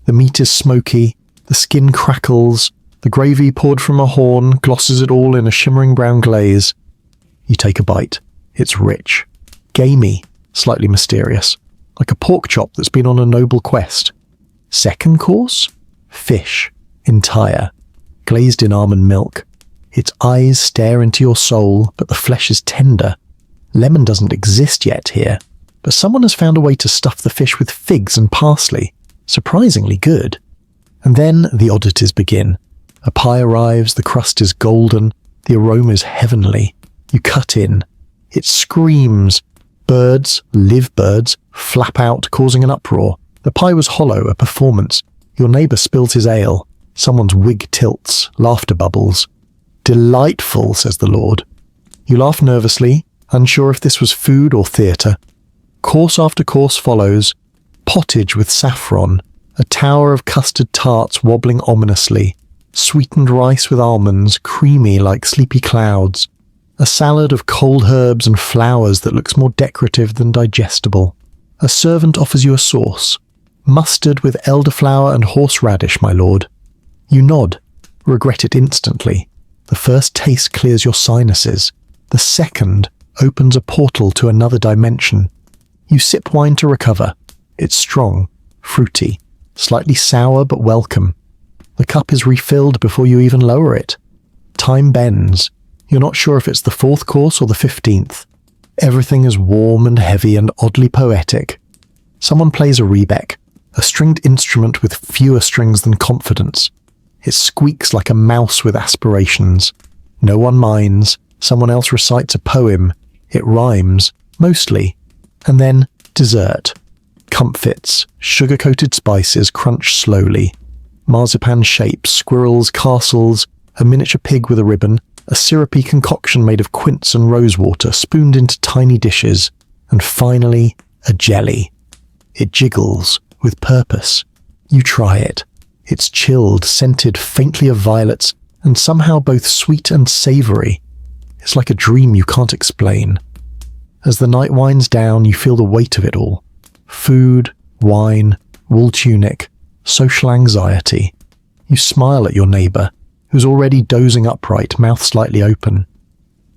The meat is smoky, the skin crackles, the gravy poured from a horn glosses it all in a shimmering brown glaze. You take a bite. It's rich, gamey, slightly mysterious, like a pork chop that's been on a noble quest. Second course? Fish, entire, glazed in almond milk. Its eyes stare into your soul, but the flesh is tender. Lemon doesn't exist yet here, but someone has found a way to stuff the fish with figs and parsley. Surprisingly good. And then the oddities begin. A pie arrives, the crust is golden, the aroma is heavenly. You cut in. It screams, Birds, live birds, flap out, causing an uproar. The pie was hollow, a performance. Your neighbour spills his ale. Someone's wig tilts, laughter bubbles. Delightful, says the Lord. You laugh nervously, unsure if this was food or theatre. Course after course follows. Pottage with saffron, a tower of custard tarts wobbling ominously, sweetened rice with almonds, creamy like sleepy clouds, a salad of cold herbs and flowers that looks more decorative than digestible. A servant offers you a sauce, mustard with elderflower and horseradish, my lord. You nod, regret it instantly. The first taste clears your sinuses. The second opens a portal to another dimension. You sip wine to recover. It's strong, fruity, slightly sour but welcome. The cup is refilled before you even lower it. Time bends. You're not sure if it's the 4th course or the 15th. Everything is warm and heavy and oddly poetic. Someone plays a rebec, a stringed instrument with fewer strings than confidence. It squeaks like a mouse with aspirations. No one minds. Someone else recites a poem. It rhymes, mostly. And then dessert. Comfits, sugar-coated spices crunch slowly. Marzipan shapes, squirrels, castles, a miniature pig with a ribbon, a syrupy concoction made of quince and rosewater spooned into tiny dishes, and finally, a jelly. It jiggles, with purpose. You try it. It's chilled, scented faintly of violets, and somehow both sweet and savoury. It's like a dream you can't explain. As the night winds down, you feel the weight of it all. Food, wine, wool tunic, social anxiety. You smile at your neighbour, who's already dozing upright, mouth slightly open.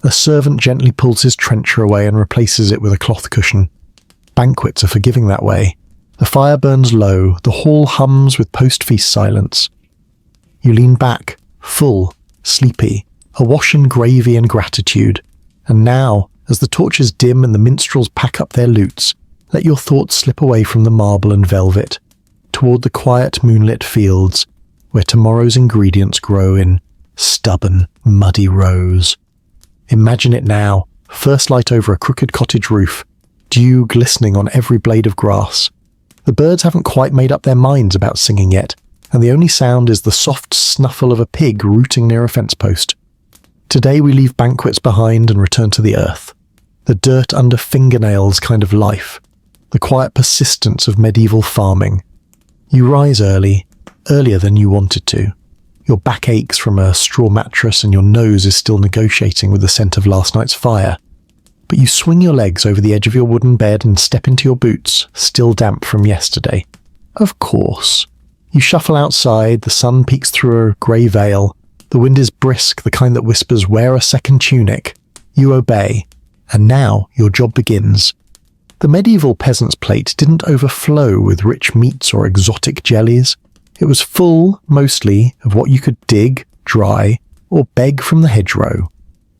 A servant gently pulls his trencher away and replaces it with a cloth cushion. Banquets are forgiving that way. The fire burns low, the hall hums with post-feast silence. You lean back, full, sleepy, awash in gravy and gratitude. And now, as the torches dim and the minstrels pack up their lutes, let your thoughts slip away from the marble and velvet, toward the quiet moonlit fields, where tomorrow's ingredients grow in stubborn, muddy rows. Imagine it now, first light over a crooked cottage roof, dew glistening on every blade of grass. The birds haven't quite made up their minds about singing yet, and the only sound is the soft snuffle of a pig rooting near a fence post. Today we leave banquets behind and return to the earth. The dirt under fingernails kind of life. The quiet persistence of medieval farming. You rise early, earlier than you wanted to. Your back aches from a straw mattress and your nose is still negotiating with the scent of last night's fire. But you swing your legs over the edge of your wooden bed and step into your boots, still damp from yesterday. Of course. You shuffle outside, the sun peeks through a grey veil. The wind is brisk, the kind that whispers, "Wear a second tunic." You obey. And now your job begins. The medieval peasant's plate didn't overflow with rich meats or exotic jellies. It was full, mostly, of what you could dig, dry, or beg from the hedgerow.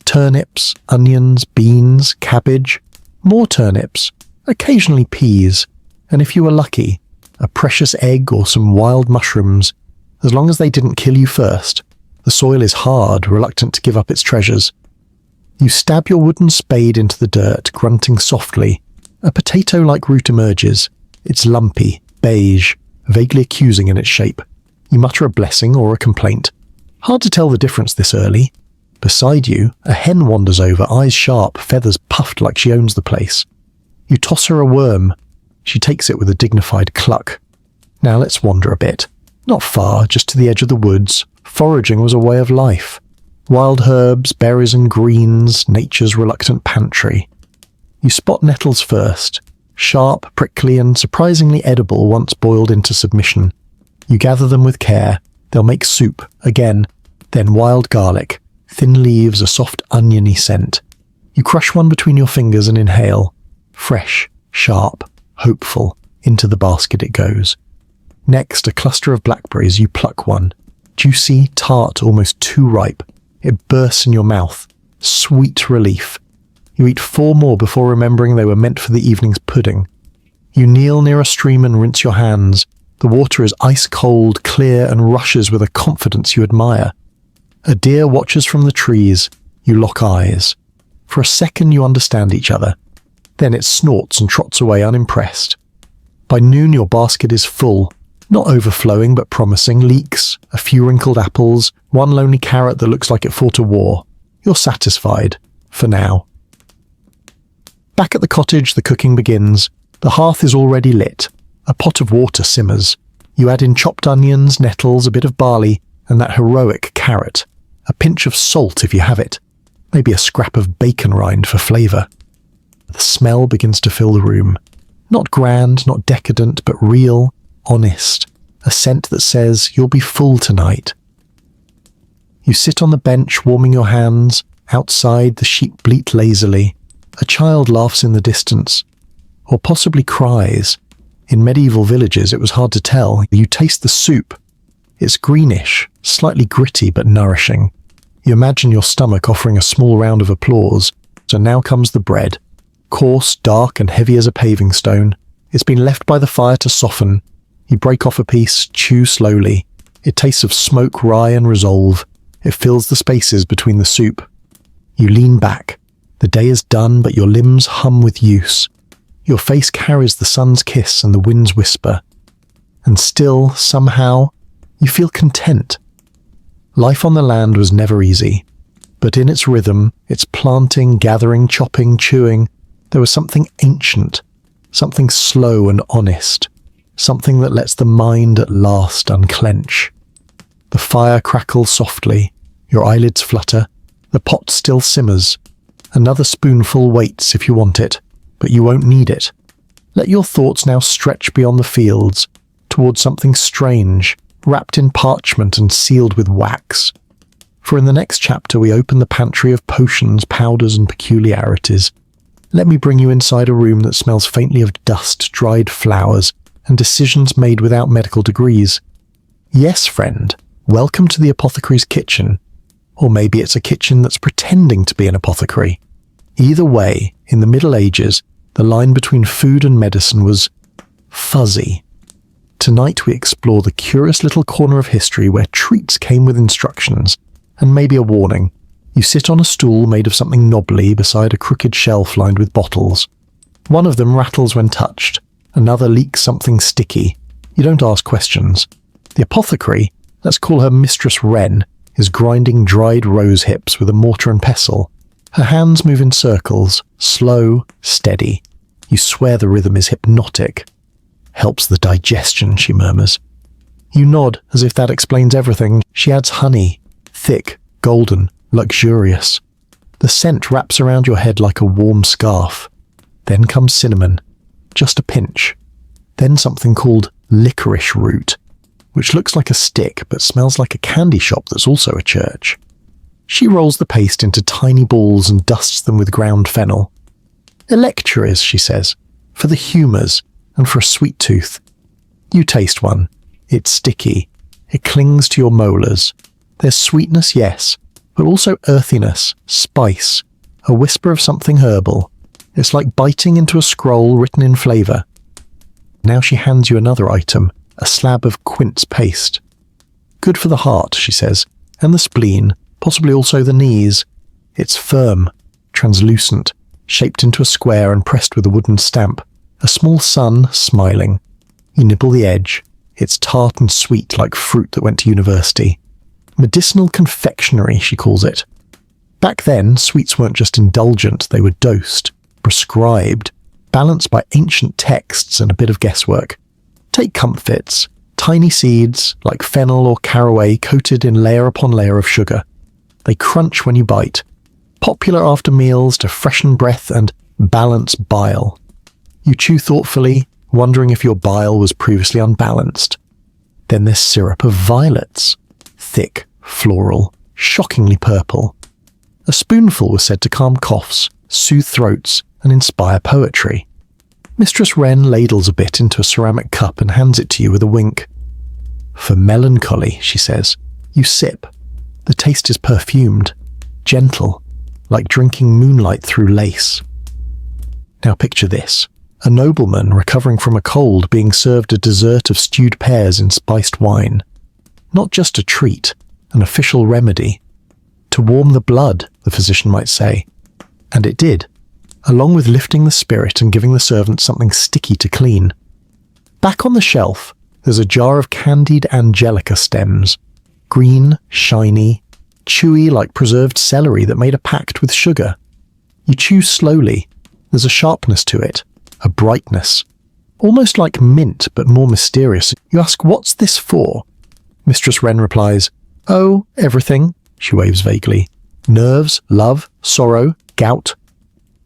Turnips, onions, beans, cabbage, more turnips, occasionally peas, and if you were lucky, a precious egg or some wild mushrooms, as long as they didn't kill you first. The soil is hard, reluctant to give up its treasures. You stab your wooden spade into the dirt, grunting softly. A potato-like root emerges. It's lumpy, beige, vaguely accusing in its shape. You mutter a blessing or a complaint. Hard to tell the difference this early. Beside you, a hen wanders over, eyes sharp, feathers puffed like she owns the place. You toss her a worm. She takes it with a dignified cluck. Now let's wander a bit. Not far, just to the edge of the woods. Foraging was a way of life. Wild herbs, berries and greens, nature's reluctant pantry. You spot nettles first. Sharp, prickly and surprisingly edible once boiled into submission. You gather them with care. They'll make soup, again. Then wild garlic. Thin leaves, a soft oniony scent. You crush one between your fingers and inhale. Fresh, sharp, hopeful. Into the basket it goes. Next, a cluster of blackberries. You pluck one. Juicy, tart, almost too ripe. It bursts in your mouth. Sweet relief. You eat 4 more before remembering they were meant for the evening's pudding. You kneel near a stream and rinse your hands. The water is ice cold, clear, and rushes with a confidence you admire. A deer watches from the trees. You lock eyes. For a second you understand each other. Then it snorts and trots away unimpressed. By noon your basket is full, not overflowing but promising, leeks, a few wrinkled apples, one lonely carrot that looks like it fought a war. You're satisfied, for now. Back at the cottage the cooking begins. The hearth is already lit. A pot of water simmers. You add in chopped onions, nettles, a bit of barley, and that heroic carrot. A pinch of salt if you have it. Maybe a scrap of bacon rind for flavour. The smell begins to fill the room. Not grand, not decadent, but real, honest. A scent that says you'll be full tonight. You sit on the bench warming your hands. Outside the sheep bleat lazily. A child laughs in the distance. Or possibly cries. In medieval villages it was hard to tell. You taste the soup. It's greenish, slightly gritty but nourishing. You imagine your stomach offering a small round of applause. So now comes the bread. Coarse, dark and heavy as a paving stone. It's been left by the fire to soften. You break off a piece, chew slowly. It tastes of smoke, rye and resolve. It fills the spaces between the soup. You lean back. The day is done, but your limbs hum with use. Your face carries the sun's kiss and the wind's whisper. And still, somehow, you feel content. Life on the land was never easy. But in its rhythm, its planting, gathering, chopping, chewing, there was something ancient, something slow and honest, something that lets the mind at last unclench. The fire crackles softly, your eyelids flutter, the pot still simmers. Another spoonful waits if you want it, but you won't need it. Let your thoughts now stretch beyond the fields, towards something strange, wrapped in parchment and sealed with wax. For in the next chapter we open the pantry of potions, powders and peculiarities. Let me bring you inside a room that smells faintly of dust, dried flowers, and decisions made without medical degrees. Yes, friend, welcome to the apothecary's kitchen. Or maybe it's a kitchen that's pretending to be an apothecary. Either way, in the Middle Ages, the line between food and medicine was fuzzy. Tonight we explore the curious little corner of history where treats came with instructions, and maybe a warning. You sit on a stool made of something knobbly beside a crooked shelf lined with bottles. One of them rattles when touched, another leaks something sticky. You don't ask questions. The apothecary, let's call her Mistress Wren, is grinding dried rose hips with a mortar and pestle. Her hands move in circles, slow, steady. You swear the rhythm is hypnotic. Helps the digestion, she murmurs. You nod as if that explains everything. She adds honey, thick, golden, luxurious. The scent wraps around your head like a warm scarf. Then comes cinnamon, just a pinch. Then something called licorice root, which looks like a stick but smells like a candy shop that's also a church. She rolls the paste into tiny balls and dusts them with ground fennel. Electuaries, she says, for the humours and for a sweet tooth. You taste one. It's sticky. It clings to your molars. There's sweetness, yes, but also earthiness, spice, a whisper of something herbal. It's like biting into a scroll written in flavour. Now she hands you another item, a slab of quince paste. Good for the heart, she says, and the spleen, possibly also the knees. It's firm, translucent, shaped into a square and pressed with a wooden stamp. A small sun, smiling. You nibble the edge. It's tart and sweet like fruit that went to university. Medicinal confectionery, she calls it. Back then, sweets weren't just indulgent, they were dosed, prescribed, balanced by ancient texts and a bit of guesswork. Take comfits, tiny seeds, like fennel or caraway coated in layer upon layer of sugar. They crunch when you bite. Popular after meals to freshen breath and balance bile. You chew thoughtfully, wondering if your bile was previously unbalanced. Then there's syrup of violets. Thick, floral, shockingly purple. A spoonful was said to calm coughs, soothe throats, and inspire poetry. Mistress Wren ladles a bit into a ceramic cup and hands it to you with a wink. For melancholy, she says. You sip. The taste is perfumed, gentle, like drinking moonlight through lace. Now picture this. A nobleman recovering from a cold being served a dessert of stewed pears in spiced wine. Not just a treat, an official remedy. To warm the blood, the physician might say. And it did. along with lifting the spirit and giving the servant something sticky to clean. Back on the shelf, there's a jar of candied angelica stems, green, shiny, chewy like preserved celery that made a pact with sugar. You chew slowly. There's a sharpness to it, a brightness, almost like mint but more mysterious. You ask, "What's this for?" Mistress Wren replies, "Oh, everything," she waves vaguely. "Nerves, love, sorrow, gout."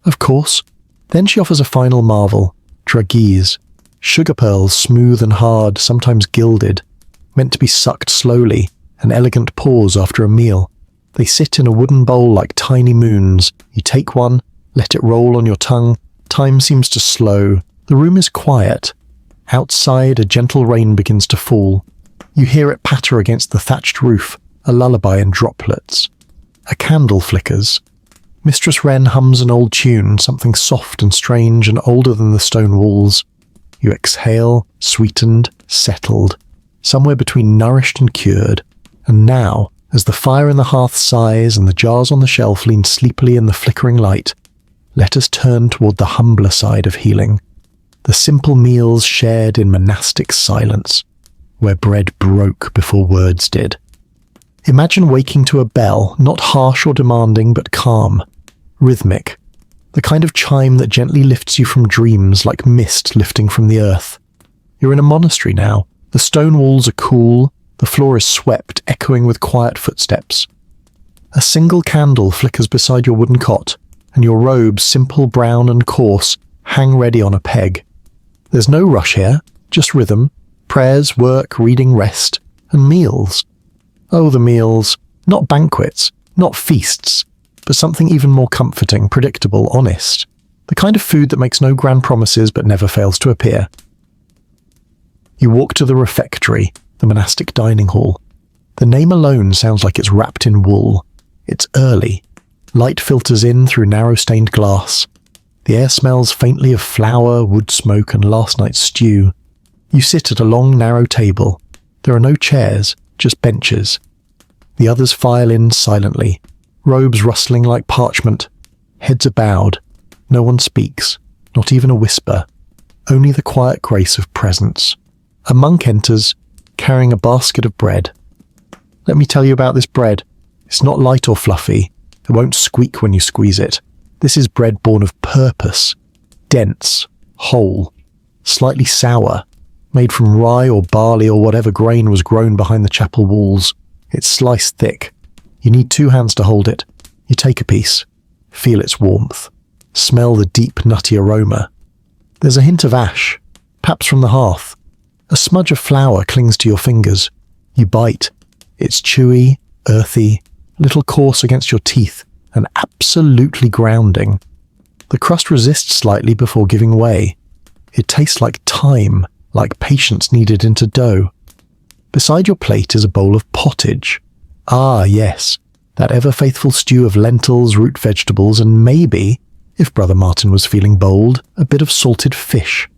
Of course. Then she offers a final marvel, druggees, sugar pearls smooth and hard, sometimes gilded, meant to be sucked slowly, an elegant pause after a meal. They sit in a wooden bowl like tiny moons. You take one, let it roll on your tongue. Time seems to slow. The room is quiet. Outside, a gentle rain begins to fall. You hear it patter against the thatched roof, a lullaby in droplets. A candle flickers. Mistress Wren hums an old tune, something soft and strange and older than the stone walls. You exhale, sweetened, settled, somewhere between nourished and cured. And now, as the fire in the hearth sighs and the jars on the shelf lean sleepily in the flickering light, let us turn toward the humbler side of healing, the simple meals shared in monastic silence, where bread broke before words did. Imagine waking to a bell, not harsh or demanding, but calm, rhythmic, the kind of chime that gently lifts you from dreams like mist lifting from the earth. You're in a monastery now. The stone walls are cool, the floor is swept, echoing with quiet footsteps. A single candle flickers beside your wooden cot, and your robes, simple, brown and coarse, hang ready on a peg. There's no rush here, just rhythm, prayers, work, reading, rest, and meals. Oh, the meals. Not banquets, not feasts, but something even more comforting, predictable, honest. The kind of food that makes no grand promises but never fails to appear. You walk to the refectory, the monastic dining hall. The name alone sounds like it's wrapped in wool. It's early. Light filters in through narrow stained glass. The air smells faintly of flour, wood smoke, and last night's stew. You sit at a long, narrow table. There are no chairs, just benches. The others file in silently, robes rustling like parchment. Heads are bowed. No one speaks, not even a whisper. Only the quiet grace of presence. A monk enters, carrying a basket of bread. Let me tell you about this bread. It's not light or fluffy. It won't squeak when you squeeze it. This is bread born of purpose. Dense, whole, slightly sour, made from rye or barley or whatever grain was grown behind the chapel walls. It's sliced thick. You need 2 hands to hold it. You take a piece. Feel its warmth. Smell the deep, nutty aroma. There's a hint of ash, perhaps from the hearth. A smudge of flour clings to your fingers. You bite. It's chewy, earthy, a little coarse against your teeth, and absolutely grounding. The crust resists slightly before giving way. It tastes like time, like patience kneaded into dough. Beside your plate is a bowl of pottage. Ah, yes, that ever-faithful stew of lentils, root vegetables, and maybe, if Brother Martin was feeling bold, a bit of salted fish.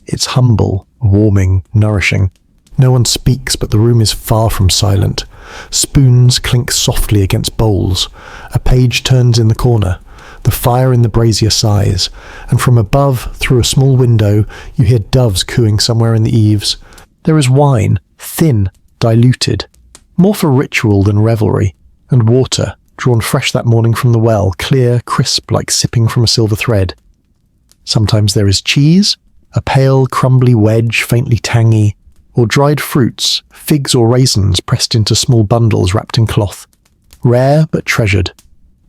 It's humble, warming, nourishing. No one speaks, but the room is far from silent. Spoons clink softly against bowls. A page turns in the corner. The fire in the brazier sighs, and from above, through a small window, you hear doves cooing somewhere in the eaves. There is wine, thin, diluted, more for ritual than revelry, and water, drawn fresh that morning from the well, clear, crisp, like sipping from a silver thread. Sometimes there is cheese, a pale, crumbly wedge, faintly tangy, or dried fruits, figs or raisins pressed into small bundles wrapped in cloth. Rare but treasured.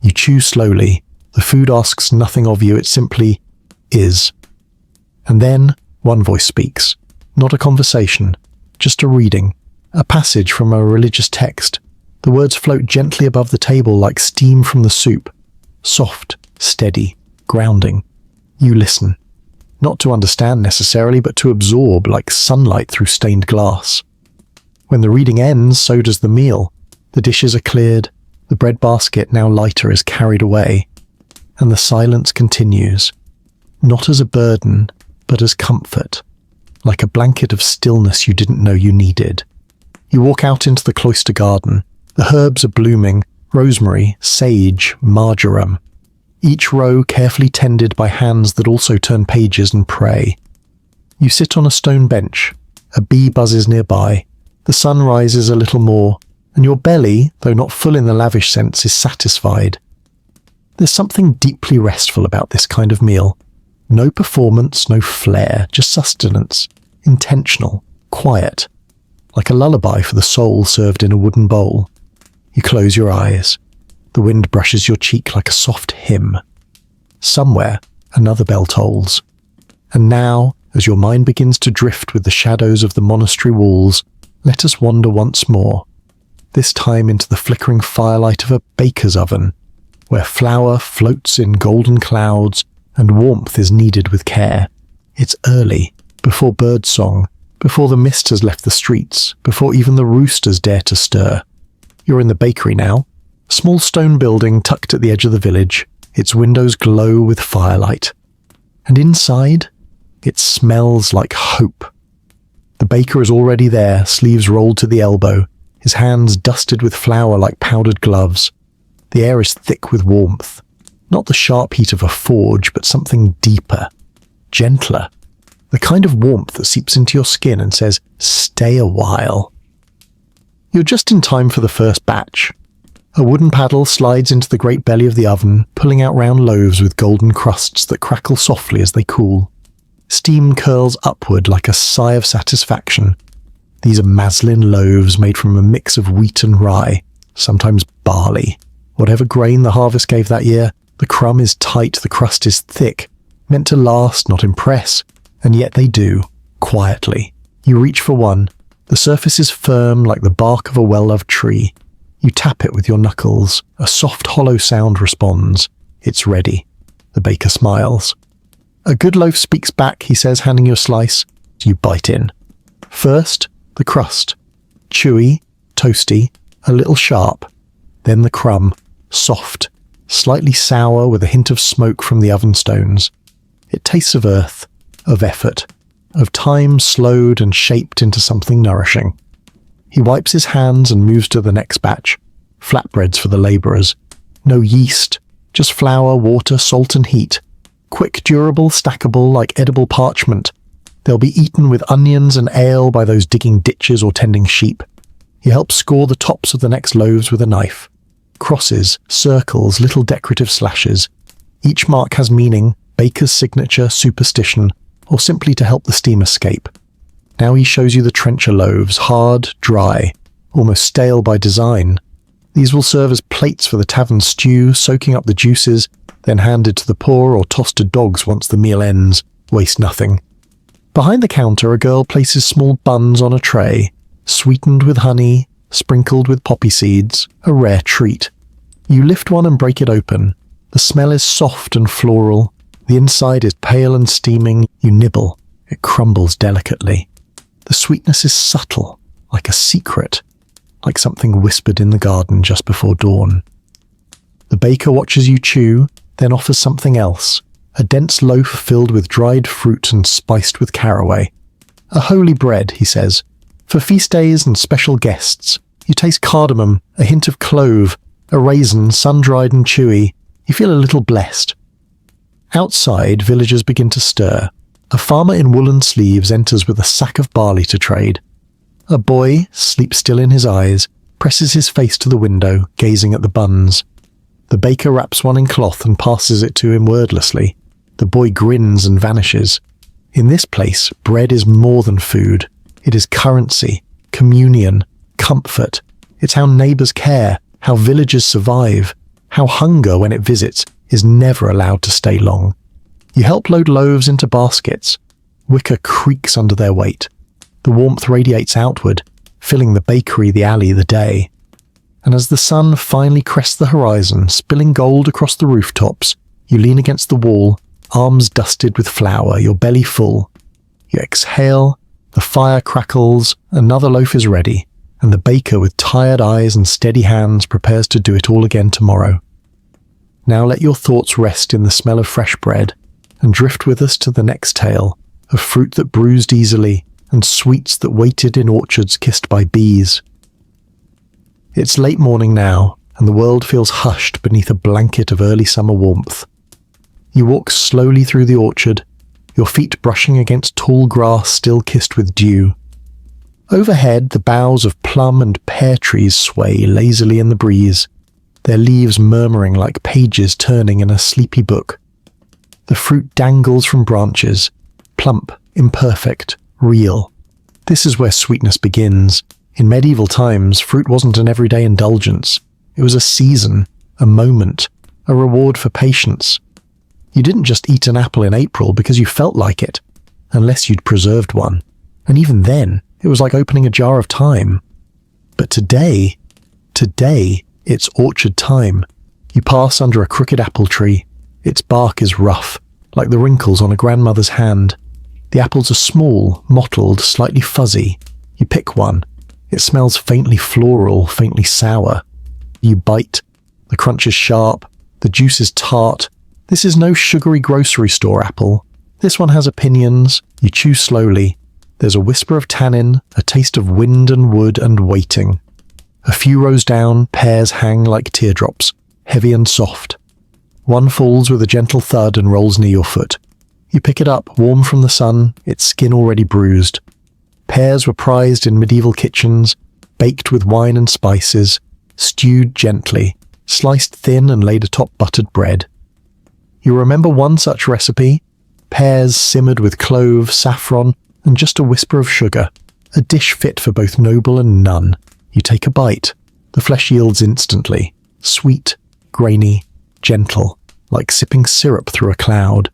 You chew slowly. The food asks nothing of you, it simply is. And then one voice speaks. Not a conversation, just a reading, a passage from a religious text. The words float gently above the table like steam from the soup. Soft, steady, grounding. You listen. Not to understand necessarily, but to absorb like sunlight through stained glass. When the reading ends, so does the meal. The dishes are cleared, the bread basket, now lighter, is carried away, and the silence continues, not as a burden, but as comfort, like a blanket of stillness you didn't know you needed. You walk out into the cloister garden. The herbs are blooming, rosemary, sage, marjoram. each row carefully tended by hands that also turn pages and pray. You sit on a stone bench, a bee buzzes nearby, the sun rises a little more, and your belly, though not full in the lavish sense, is satisfied. There's something deeply restful about this kind of meal. No performance, no flair, just sustenance, intentional, quiet, like a lullaby for the soul served in a wooden bowl. You close your eyes. The wind brushes your cheek like a soft hymn. Somewhere, another bell tolls. And now, as your mind begins to drift with the shadows of the monastery walls, let us wander once more, this time into the flickering firelight of a baker's oven, where flour floats in golden clouds and warmth is kneaded with care. It's early, before birdsong, before the mist has left the streets, before even the roosters dare to stir. You're in the bakery now, a small stone building tucked at the edge of the village. Its windows glow with firelight. And inside, it smells like hope. The baker is already there, sleeves rolled to the elbow, his hands dusted with flour like powdered gloves. The air is thick with warmth. Not the sharp heat of a forge, but something deeper, gentler. The kind of warmth that seeps into your skin and says, "Stay a while." You're just in time for the first batch. A wooden paddle slides into the great belly of the oven, pulling out round loaves with golden crusts that crackle softly as they cool. Steam curls upward like a sigh of satisfaction. These are Maslin loaves made from a mix of wheat and rye, sometimes barley. Whatever grain the harvest gave that year, the crumb is tight, the crust is thick, meant to last, not impress, and yet they do, quietly. You reach for one. The surface is firm like the bark of a well-loved tree. You tap it with your knuckles. A soft, hollow sound responds. It's ready. The baker smiles. "A good loaf speaks back," he says, handing you a slice. You bite in. First, the crust. Chewy, toasty, a little sharp. Then the crumb. Soft, slightly sour with a hint of smoke from the oven stones. It tastes of earth, of effort, of time slowed and shaped into something nourishing. He wipes his hands and moves to the next batch. Flatbreads for the labourers. No yeast, just flour, water, salt and heat. Quick, durable, stackable like edible parchment. They'll be eaten with onions and ale by those digging ditches or tending sheep. He helps score the tops of the next loaves with a knife. Crosses, circles, little decorative slashes. Each mark has meaning, baker's signature, superstition, or simply to help the steam escape. Now he shows you the trencher loaves, hard, dry, almost stale by design. These will serve as plates for the tavern stew, soaking up the juices, then handed to the poor or tossed to dogs once the meal ends. Waste nothing. Behind the counter, a girl places small buns on a tray, sweetened with honey, sprinkled with poppy seeds, a rare treat. You lift one and break it open. The smell is soft and floral. The inside is pale and steaming. You nibble. It crumbles delicately. The sweetness is subtle, like a secret, like something whispered in the garden just before dawn. The baker watches you chew, then offers something else, a dense loaf filled with dried fruit and spiced with caraway. "A holy bread," he says, "for feast days and special guests." You taste cardamom, a hint of clove, a raisin sun-dried and chewy. You feel a little blessed. Outside, villagers begin to stir. A farmer in woolen sleeves enters with a sack of barley to trade. A boy, sleep still in his eyes, presses his face to the window, gazing at the buns. The baker wraps one in cloth and passes it to him wordlessly. The boy grins and vanishes. In this place, bread is more than food. It is currency, communion, comfort. It's how neighbours care, how villagers survive, how hunger, when it visits, is never allowed to stay long. You help load loaves into baskets. Wicker creaks under their weight. The warmth radiates outward, filling the bakery, the alley, the day. And as the sun finally crests the horizon, spilling gold across the rooftops, you lean against the wall, arms dusted with flour, your belly full. You exhale, the fire crackles, another loaf is ready, and the baker with tired eyes and steady hands prepares to do it all again tomorrow. Now let your thoughts rest in the smell of fresh bread, and drift with us to the next tale, of fruit that bruised easily, and sweets that waited in orchards kissed by bees. It's late morning now, and the world feels hushed beneath a blanket of early summer warmth. You walk slowly through the orchard, your feet brushing against tall grass still kissed with dew. Overhead, the boughs of plum and pear trees sway lazily in the breeze, their leaves murmuring like pages turning in a sleepy book. The fruit dangles from branches, plump, imperfect, real. This is where sweetness begins. In medieval times, fruit wasn't an everyday indulgence. It was a season, a moment, a reward for patience. You didn't just eat an apple in April because you felt like it, unless you'd preserved one. And even then, it was like opening a jar of time. But today, it's orchard time. You pass under a crooked apple tree. Its bark is rough, like the wrinkles on a grandmother's hand. The apples are small, mottled, slightly fuzzy. You pick one. It smells faintly floral, faintly sour. You bite. The crunch is sharp. The juice is tart. This is no sugary grocery store apple. This one has opinions. You chew slowly. There's a whisper of tannin, a taste of wind and wood and waiting. A few rows down, pears hang like teardrops, heavy and soft. One falls with a gentle thud and rolls near your foot. You pick it up, warm from the sun, its skin already bruised. Pears were prized in medieval kitchens, baked with wine and spices, stewed gently, sliced thin and laid atop buttered bread. You remember one such recipe? Pears simmered with clove, saffron, and just a whisper of sugar, a dish fit for both noble and none. You take a bite. The flesh yields instantly, sweet, grainy, gentle, like sipping syrup through a cloud.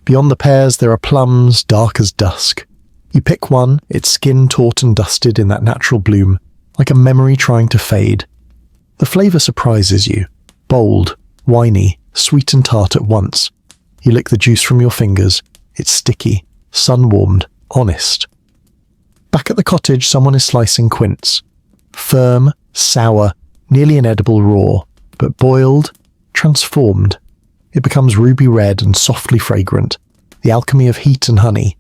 Beyond the pears there are plums, dark as dusk. You pick one, its skin taut and dusted in that natural bloom, like a memory trying to fade. The flavour surprises you, bold, winey, sweet and tart at once. You lick the juice from your fingers. It's sticky, sun-warmed, honest. Back at the cottage, someone is slicing quince. Firm, sour, nearly inedible raw, but boiled, transformed. It becomes ruby red and softly fragrant, the alchemy of heat and honey.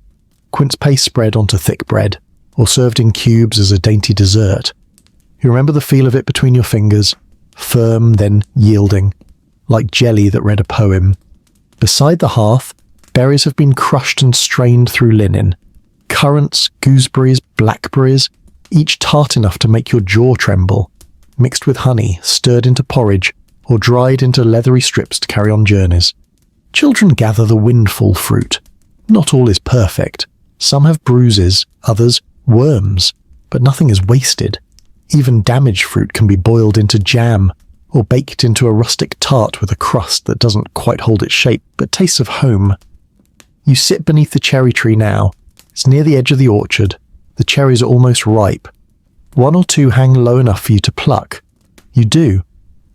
Quince paste spread onto thick bread, or served in cubes as a dainty dessert. You remember the feel of it between your fingers, firm then yielding, like jelly that read a poem. Beside the hearth, berries have been crushed and strained through linen. Currants, gooseberries, blackberries, each tart enough to make your jaw tremble, mixed with honey, stirred into porridge, or dried into leathery strips to carry on journeys. Children gather the windfall fruit. Not all is perfect. Some have bruises, others worms, but nothing is wasted. Even damaged fruit can be boiled into jam, or baked into a rustic tart with a crust that doesn't quite hold its shape, but tastes of home. You sit beneath the cherry tree now. It's near the edge of the orchard. The cherries are almost ripe. One or two hang low enough for you to pluck. You do.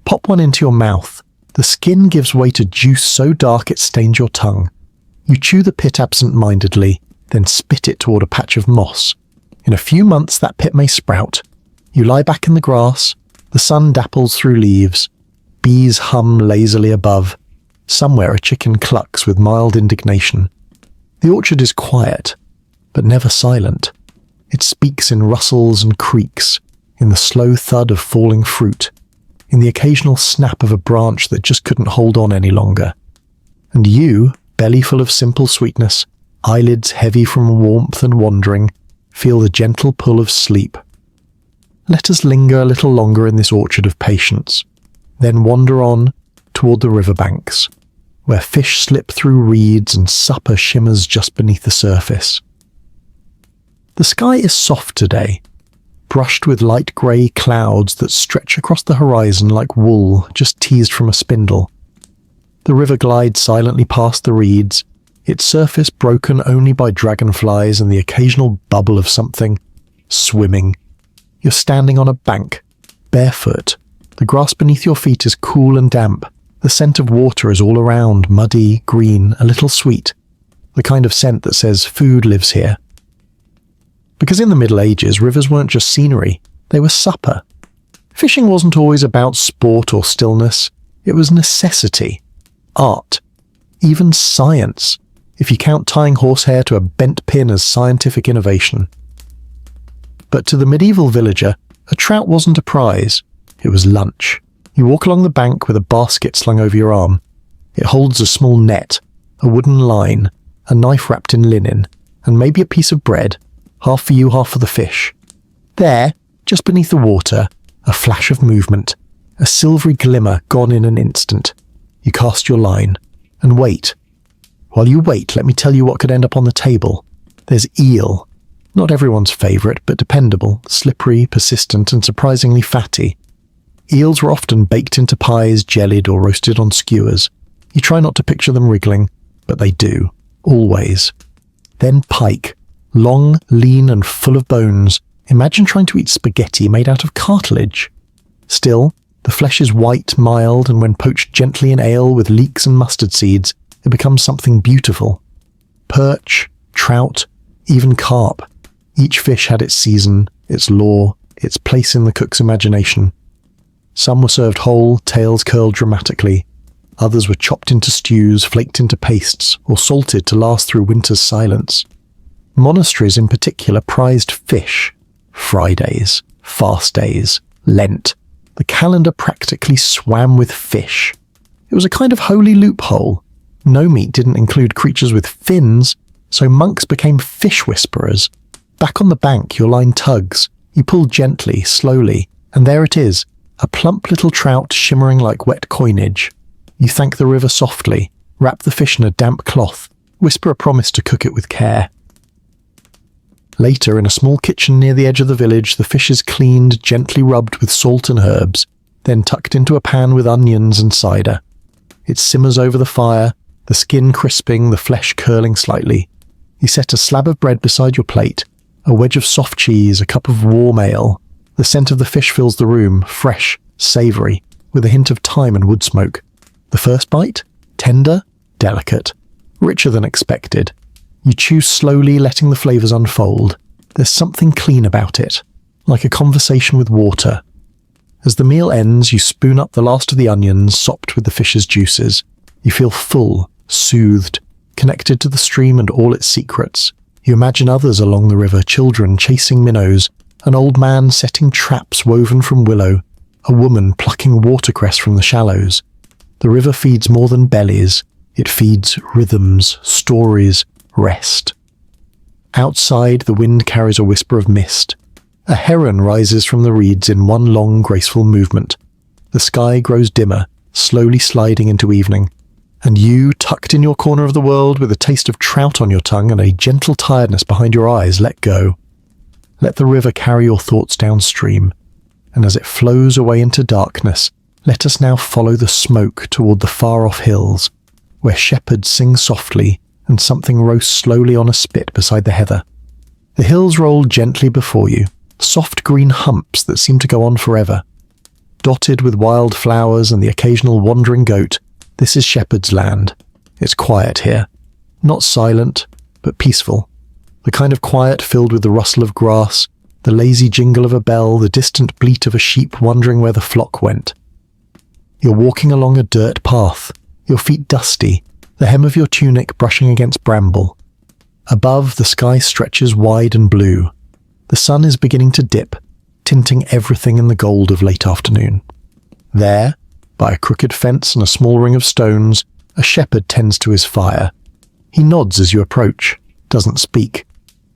Pop one into your mouth. The skin gives way to juice so dark it stains your tongue. You chew the pit absent-mindedly, then spit it toward a patch of moss. In a few months that pit may sprout. You lie back in the grass. The sun dapples through leaves. Bees hum lazily above. Somewhere a chicken clucks with mild indignation. The orchard is quiet, but never silent. It speaks in rustles and creaks, in the slow thud of falling fruit, in the occasional snap of a branch that just couldn't hold on any longer. And you, belly full of simple sweetness, eyelids heavy from warmth and wandering, feel the gentle pull of sleep. Let us linger a little longer in this orchard of patience, then wander on toward the riverbanks, where fish slip through reeds and supper shimmers just beneath the surface. The sky is soft today, brushed with light grey clouds that stretch across the horizon like wool just teased from a spindle. The river glides silently past the reeds, its surface broken only by dragonflies and the occasional bubble of something swimming. You're standing on a bank, barefoot. The grass beneath your feet is cool and damp. The scent of water is all around, muddy, green, a little sweet. The kind of scent that says food lives here. Because in the Middle Ages, rivers weren't just scenery, they were supper. Fishing wasn't always about sport or stillness. It was necessity, art, even science, if you count tying horsehair to a bent pin as scientific innovation. But to the medieval villager, a trout wasn't a prize, it was lunch. You walk along the bank with a basket slung over your arm. It holds a small net, a wooden line, a knife wrapped in linen, and maybe a piece of bread, half for you, half for the fish. There, just beneath the water, a flash of movement, a silvery glimmer gone in an instant. You cast your line, and wait. While you wait, let me tell you what could end up on the table. There's eel. Not everyone's favourite, but dependable, slippery, persistent, and surprisingly fatty. Eels were often baked into pies, jellied, or roasted on skewers. You try not to picture them wriggling, but they do, always. Then pike, long, lean, and full of bones. Imagine trying to eat spaghetti made out of cartilage. Still, the flesh is white, mild, and when poached gently in ale with leeks and mustard seeds, it becomes something beautiful. Perch, trout, even carp. Each fish had its season, its lore, its place in the cook's imagination. Some were served whole, tails curled dramatically. Others were chopped into stews, flaked into pastes, or salted to last through winter's silence. Monasteries in particular prized fish. Fridays, fast days, Lent. The calendar practically swam with fish. It was a kind of holy loophole. No meat didn't include creatures with fins, so monks became fish whisperers. Back on the bank, your line tugs. You pull gently, slowly, and there it is, a plump little trout shimmering like wet coinage. You thank the river softly, wrap the fish in a damp cloth, whisper a promise to cook it with care. Later, in a small kitchen near the edge of the village, the fish is cleaned, gently rubbed with salt and herbs, then tucked into a pan with onions and cider. It simmers over the fire, the skin crisping, the flesh curling slightly. You set a slab of bread beside your plate, a wedge of soft cheese, a cup of warm ale. The scent of the fish fills the room, fresh, savoury, with a hint of thyme and wood smoke. The first bite? Tender, delicate, richer than expected. You chew slowly, letting the flavours unfold. There's something clean about it, like a conversation with water. As the meal ends, you spoon up the last of the onions, sopped with the fish's juices. You feel full, soothed, connected to the stream and all its secrets. You imagine others along the river, children chasing minnows, an old man setting traps woven from willow, a woman plucking watercress from the shallows. The river feeds more than bellies. It feeds rhythms, stories, rest. Outside, the wind carries a whisper of mist. A heron rises from the reeds in one long, graceful movement. The sky grows dimmer, slowly sliding into evening. And you, tucked in your corner of the world with a taste of trout on your tongue and a gentle tiredness behind your eyes, let go. Let the river carry your thoughts downstream. And as it flows away into darkness, let us now follow the smoke toward the far-off hills, where shepherds sing softly and something roasts slowly on a spit beside the heather. The hills roll gently before you, soft green humps that seem to go on forever. Dotted with wild flowers and the occasional wandering goat, this is shepherd's land. It's quiet here. Not silent, but peaceful. The kind of quiet filled with the rustle of grass, the lazy jingle of a bell, the distant bleat of a sheep wondering where the flock went. You're walking along a dirt path, your feet dusty, the hem of your tunic brushing against bramble. Above, the sky stretches wide and blue. The sun is beginning to dip, tinting everything in the gold of late afternoon. There, by a crooked fence and a small ring of stones, a shepherd tends to his fire. He nods as you approach, doesn't speak,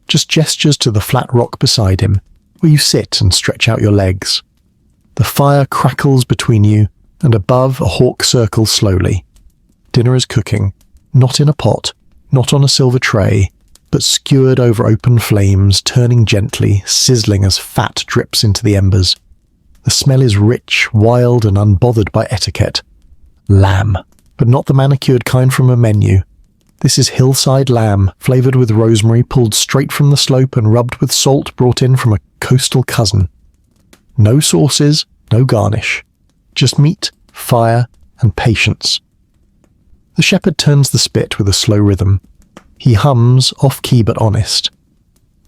just gestures to the flat rock beside him, where you sit and stretch out your legs. The fire crackles between you, and above a hawk circles slowly. Dinner is cooking, not in a pot, not on a silver tray, but skewered over open flames, turning gently, sizzling as fat drips into the embers. The smell is rich, wild, and unbothered by etiquette. Lamb, but not the manicured kind from a menu. This is hillside lamb, flavoured with rosemary, pulled straight from the slope and rubbed with salt brought in from a coastal cousin. No sauces, no garnish. Just meat, fire, and patience. The shepherd turns the spit with a slow rhythm. He hums, off-key but honest.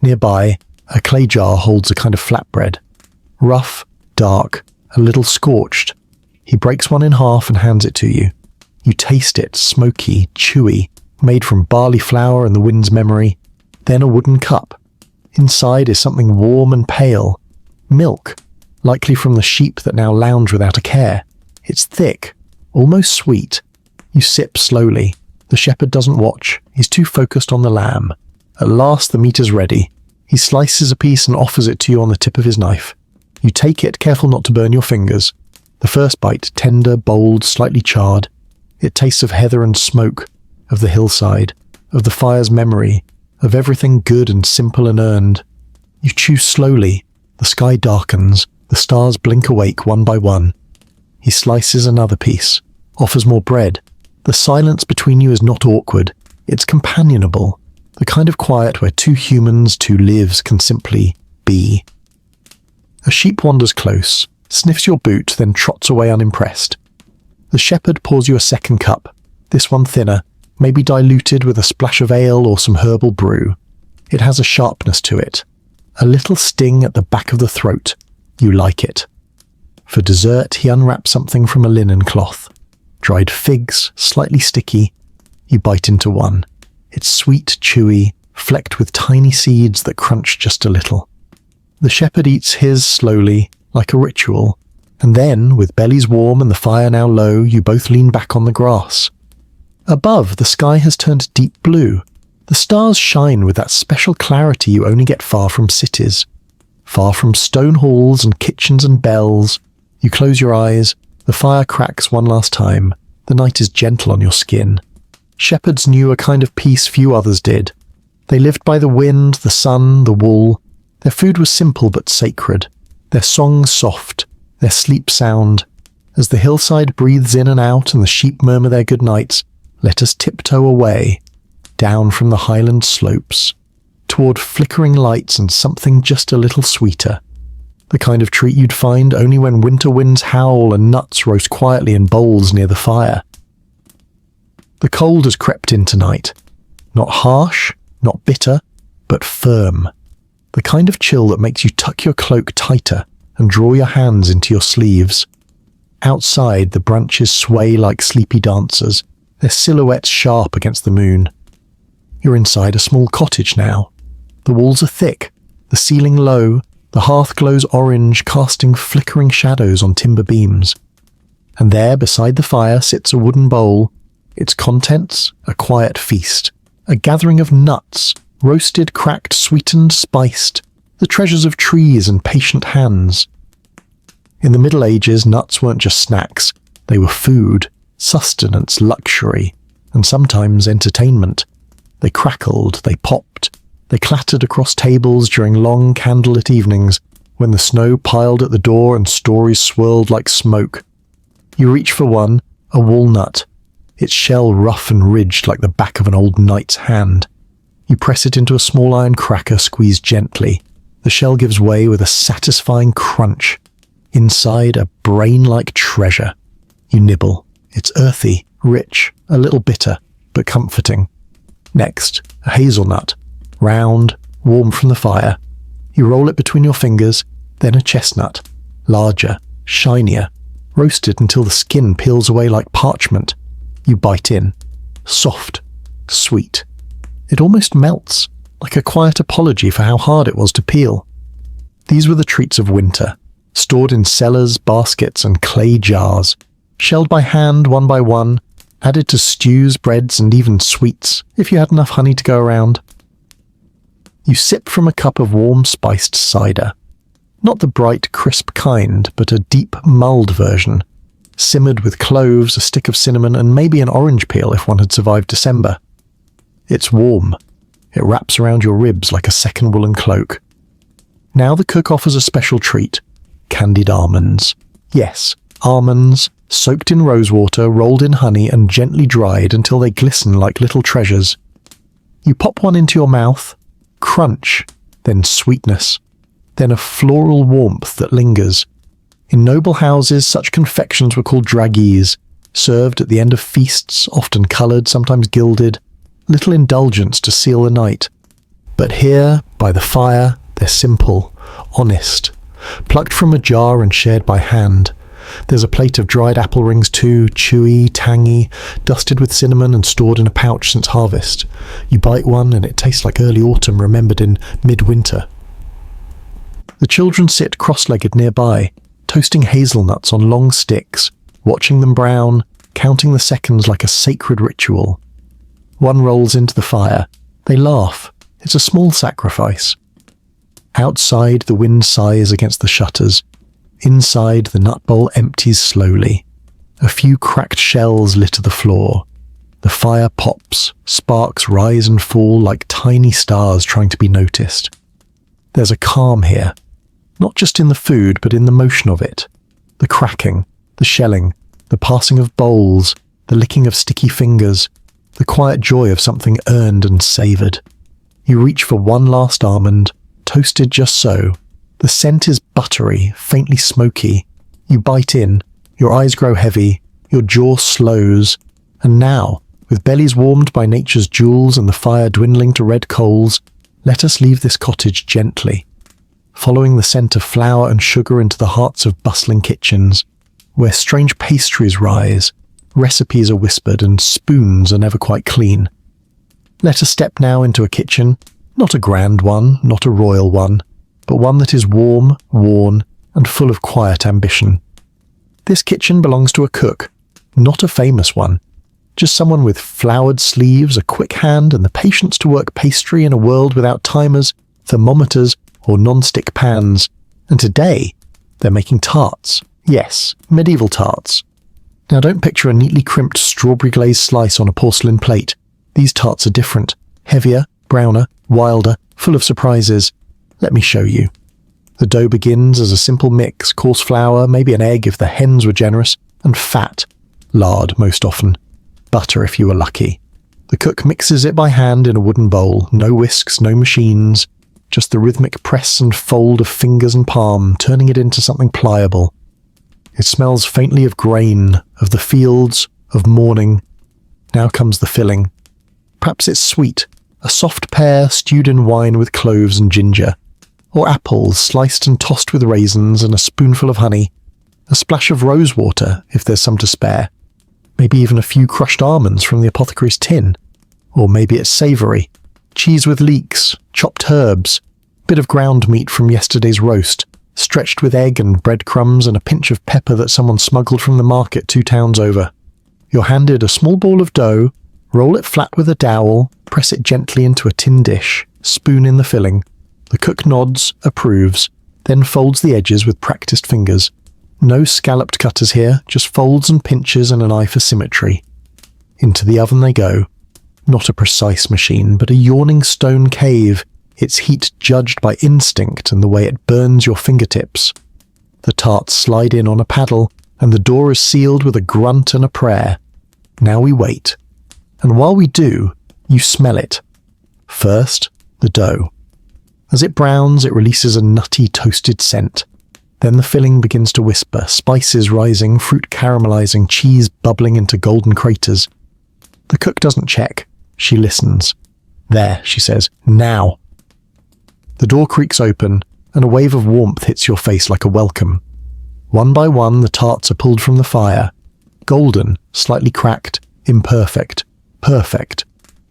Nearby, a clay jar holds a kind of flatbread. Rough, dark, a little scorched. He breaks one in half and hands it to you. You taste it, smoky, chewy, made from barley flour and the wind's memory. Then a wooden cup. Inside is something warm and pale. Milk, likely from the sheep that now lounge without a care. It's thick, almost sweet. You sip slowly. The shepherd doesn't watch. He's too focused on the lamb. At last the meat is ready. He slices a piece and offers it to you on the tip of his knife. You take it, careful not to burn your fingers. The first bite, tender, bold, slightly charred. It tastes of heather and smoke, of the hillside, of the fire's memory, of everything good and simple and earned. You chew slowly. The sky darkens. The stars blink awake one by one. He slices another piece, offers more bread. The silence between you is not awkward. It's companionable. The kind of quiet where two humans, two lives can simply be. A sheep wanders close, sniffs your boot, then trots away unimpressed. The shepherd pours you a second cup, this one thinner, maybe diluted with a splash of ale or some herbal brew. It has a sharpness to it, a little sting at the back of the throat. You like it. For dessert, he unwraps something from a linen cloth. Dried figs, slightly sticky. You bite into one. It's sweet, chewy, flecked with tiny seeds that crunch just a little. The shepherd eats his slowly, like a ritual, and then, with bellies warm and the fire now low, you both lean back on the grass. Above, the sky has turned deep blue. The stars shine with that special clarity you only get far from cities. Far from stone halls and kitchens and bells. You close your eyes, the fire cracks one last time, the night is gentle on your skin. Shepherds knew a kind of peace few others did. They lived by the wind, the sun, the wool. Their food was simple but sacred, their songs soft, their sleep sound. As the hillside breathes in and out and the sheep murmur their good nights, let us tiptoe away, down from the highland slopes, toward flickering lights and something just a little sweeter. The kind of treat you'd find only when winter winds howl and nuts roast quietly in bowls near the fire. The cold has crept in tonight. Not harsh, not bitter, but firm. The kind of chill that makes you tuck your cloak tighter and draw your hands into your sleeves. Outside, the branches sway like sleepy dancers, their silhouettes sharp against the moon. You're inside a small cottage now. The walls are thick, the ceiling low, the hearth glows orange, casting flickering shadows on timber beams. And there, beside the fire, sits a wooden bowl, its contents a quiet feast, a gathering of nuts, roasted, cracked, sweetened, spiced, the treasures of trees and patient hands. In the Middle Ages, nuts weren't just snacks, they were food, sustenance, luxury, and sometimes entertainment. They crackled, they popped, they clattered across tables during long candlelit evenings when the snow piled at the door and stories swirled like smoke. You reach for one, a walnut, its shell rough and ridged like the back of an old knight's hand. You press it into a small iron cracker squeezed gently. The shell gives way with a satisfying crunch. Inside, a brain-like treasure. You nibble. It's earthy, rich, a little bitter, but comforting. Next, a hazelnut, round, warm from the fire. You roll it between your fingers, then a chestnut, larger, shinier, roasted until the skin peels away like parchment. You bite in, soft, sweet. It almost melts, like a quiet apology for how hard it was to peel. These were the treats of winter, stored in cellars, baskets, and clay jars, shelled by hand one by one, added to stews, breads, and even sweets, if you had enough honey to go around. You sip from a cup of warm spiced cider. Not the bright, crisp kind, but a deep, mulled version, simmered with cloves, a stick of cinnamon, and maybe an orange peel if one had survived December. It's warm. It wraps around your ribs like a second woolen cloak. Now the cook offers a special treat. Candied almonds. Yes, almonds, soaked in rosewater, rolled in honey, and gently dried until they glisten like little treasures. You pop one into your mouth, crunch, then sweetness, then a floral warmth that lingers. In noble houses, such confections were called dragees, served at the end of feasts, often coloured, sometimes gilded, little indulgence to seal the night. But here, by the fire, they're simple, honest, plucked from a jar and shared by hand. There's a plate of dried apple rings too, chewy, tangy, dusted with cinnamon and stored in a pouch since harvest. You bite one and it tastes like early autumn remembered in midwinter. The children sit cross-legged nearby, toasting hazelnuts on long sticks, watching them brown, counting the seconds like a sacred ritual. One rolls into the fire. They laugh. It's a small sacrifice. Outside, the wind sighs against the shutters. Inside, the nut bowl empties slowly. A few cracked shells litter the floor. The fire pops, sparks rise and fall like tiny stars trying to be noticed. There's a calm here, not just in the food, but in the motion of it. The cracking, the shelling, the passing of bowls, the licking of sticky fingers, the quiet joy of something earned and savoured. You reach for one last almond, toasted just so. The scent is buttery, faintly smoky. You bite in, your eyes grow heavy, your jaw slows, and now, with bellies warmed by nature's jewels and the fire dwindling to red coals, let us leave this cottage gently, following the scent of flour and sugar into the hearts of bustling kitchens, where strange pastries rise, recipes are whispered, and spoons are never quite clean. Let us step now into a kitchen, not a grand one, not a royal one, but one that is warm, worn, and full of quiet ambition. This kitchen belongs to a cook, not a famous one, just someone with flowered sleeves, a quick hand, and the patience to work pastry in a world without timers, thermometers, or non-stick pans. And today, they're making tarts. Yes, medieval tarts. Now don't picture a neatly crimped strawberry glazed slice on a porcelain plate. These tarts are different, heavier, browner, wilder, full of surprises. Let me show you. The dough begins as a simple mix, coarse flour, maybe an egg if the hens were generous, and fat, lard most often, butter if you were lucky. The cook mixes it by hand in a wooden bowl, no whisks, no machines, just the rhythmic press and fold of fingers and palm, turning it into something pliable. It smells faintly of grain, of the fields, of morning. Now comes the filling. Perhaps it's sweet, a soft pear stewed in wine with cloves and ginger, or apples sliced and tossed with raisins and a spoonful of honey, a splash of rose water if there's some to spare, maybe even a few crushed almonds from the apothecary's tin, or maybe it's savoury, cheese with leeks, chopped herbs, bit of ground meat from yesterday's roast, stretched with egg and breadcrumbs and a pinch of pepper that someone smuggled from the market 2 towns over. You're handed a small ball of dough, roll it flat with a dowel, press it gently into a tin dish, spoon in the filling. The cook nods, approves, then folds the edges with practiced fingers. No scalloped cutters here, just folds and pinches and an eye for symmetry. Into the oven they go. Not a precise machine, but a yawning stone cave, its heat judged by instinct and the way it burns your fingertips. The tarts slide in on a paddle, and the door is sealed with a grunt and a prayer. Now we wait. And while we do, you smell it. First, the dough. As it browns, it releases a nutty, toasted scent. Then the filling begins to whisper, spices rising, fruit caramelizing, cheese bubbling into golden craters. The cook doesn't check. She listens. There, she says, now. The door creaks open, and a wave of warmth hits your face like a welcome. One by one, the tarts are pulled from the fire. Golden, slightly cracked, imperfect, perfect.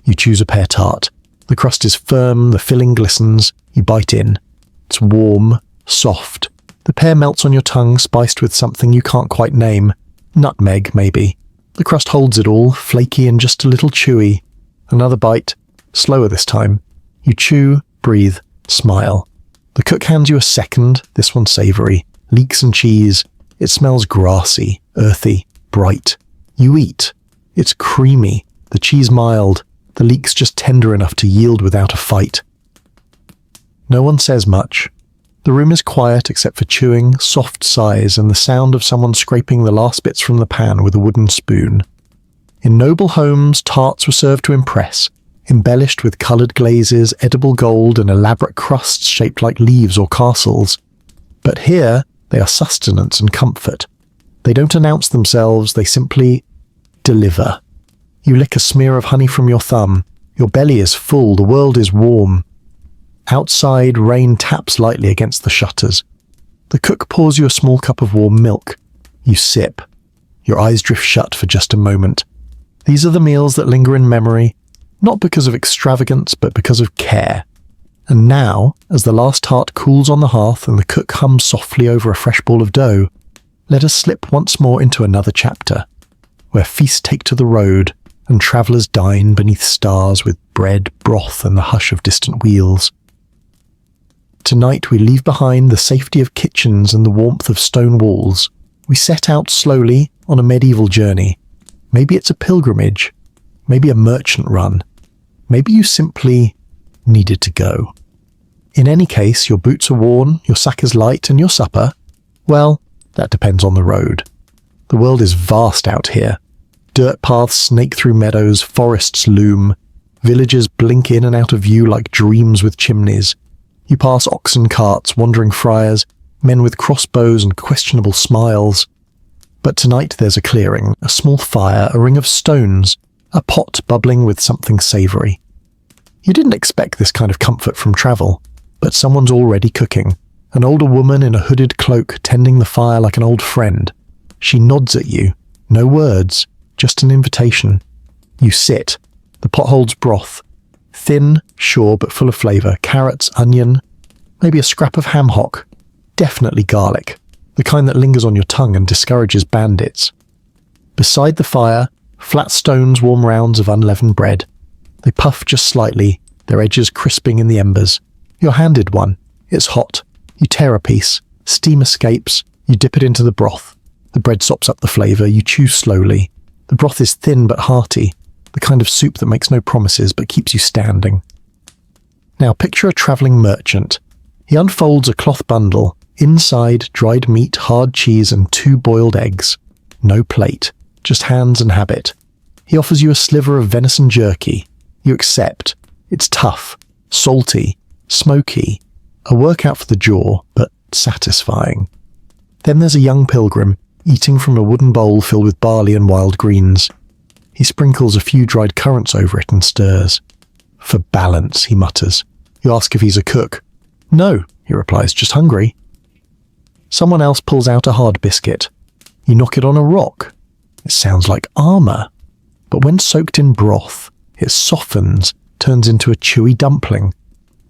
You choose a pear tart. The crust is firm, the filling glistens. You bite in. It's warm, soft. The pear melts on your tongue, spiced with something you can't quite name. Nutmeg, maybe. The crust holds it all, flaky and just a little chewy. Another bite, slower this time. You chew, breathe, smile. The cook hands you a second, this one savoury. Leeks and cheese. It smells grassy, earthy, bright. You eat. It's creamy, the cheese mild, the leeks just tender enough to yield without a fight. No one says much. The room is quiet except for chewing, soft sighs, and the sound of someone scraping the last bits from the pan with a wooden spoon. In noble homes, tarts were served to impress, embellished with coloured glazes, edible gold, and elaborate crusts shaped like leaves or castles. But here, they are sustenance and comfort. They don't announce themselves, they simply deliver. You lick a smear of honey from your thumb. Your belly is full, the world is warm. Outside, rain taps lightly against the shutters. The cook pours you a small cup of warm milk. You sip. Your eyes drift shut for just a moment. These are the meals that linger in memory, not because of extravagance, but because of care. And now, as the last tart cools on the hearth and the cook hums softly over a fresh ball of dough, let us slip once more into another chapter, where feasts take to the road and travellers dine beneath stars with bread, broth, and the hush of distant wheels. Tonight we leave behind the safety of kitchens and the warmth of stone walls. We set out slowly on a medieval journey. Maybe it's a pilgrimage, maybe a merchant run, maybe you simply needed to go. In any case, your boots are worn, your sack is light, and your supper, well, that depends on the road. The world is vast out here. Dirt paths snake through meadows, forests loom, villages blink in and out of view like dreams with chimneys. You pass oxen carts, wandering friars, men with crossbows and questionable smiles. But tonight there's a clearing, a small fire, a ring of stones, a pot bubbling with something savoury. You didn't expect this kind of comfort from travel, but someone's already cooking. An older woman in a hooded cloak tending the fire like an old friend. She nods at you. No words, just an invitation. You sit. The pot holds broth. Thin, sure, but full of flavour. Carrots, onion, maybe a scrap of ham hock. Definitely garlic. The kind that lingers on your tongue and discourages bandits. Beside the fire, flat stones warm rounds of unleavened bread. They puff just slightly, their edges crisping in the embers. You're handed one. It's hot. You tear a piece. Steam escapes. You dip it into the broth. The bread sops up the flavour. You chew slowly. The broth is thin but hearty, the kind of soup that makes no promises but keeps you standing. Now picture a travelling merchant. He unfolds a cloth bundle. Inside, dried meat, hard cheese, and 2 boiled eggs. No plate, just hands and habit. He offers you a sliver of venison jerky. You accept. It's tough, salty, smoky, a workout for the jaw, but satisfying. Then there's a young pilgrim, eating from a wooden bowl filled with barley and wild greens. He sprinkles a few dried currants over it and stirs. For balance, he mutters. You ask if he's a cook. No, he replies, just hungry. Someone else pulls out a hard biscuit. You knock it on a rock. It sounds like armour. But when soaked in broth, it softens, turns into a chewy dumpling.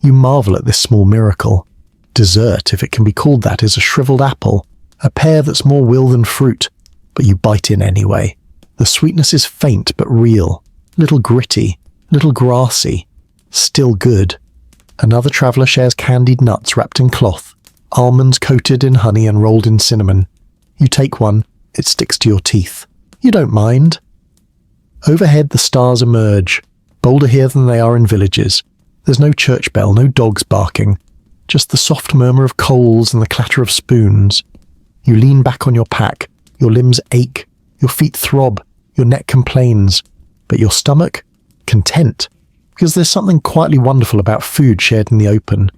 You marvel at this small miracle. Dessert, if it can be called that, is a shriveled apple, a pear that's more will than fruit, but you bite in anyway. The sweetness is faint but real, little gritty, little grassy, still good. Another traveller shares candied nuts wrapped in cloth, almonds coated in honey and rolled in cinnamon. You take one, it sticks to your teeth. You don't mind. Overhead the stars emerge, bolder here than they are in villages. There's no church bell, no dogs barking, just the soft murmur of coals and the clatter of spoons. You lean back on your pack, your limbs ache, your feet throb, your neck complains, but your stomach, content, because there's something quietly wonderful about food shared in the open.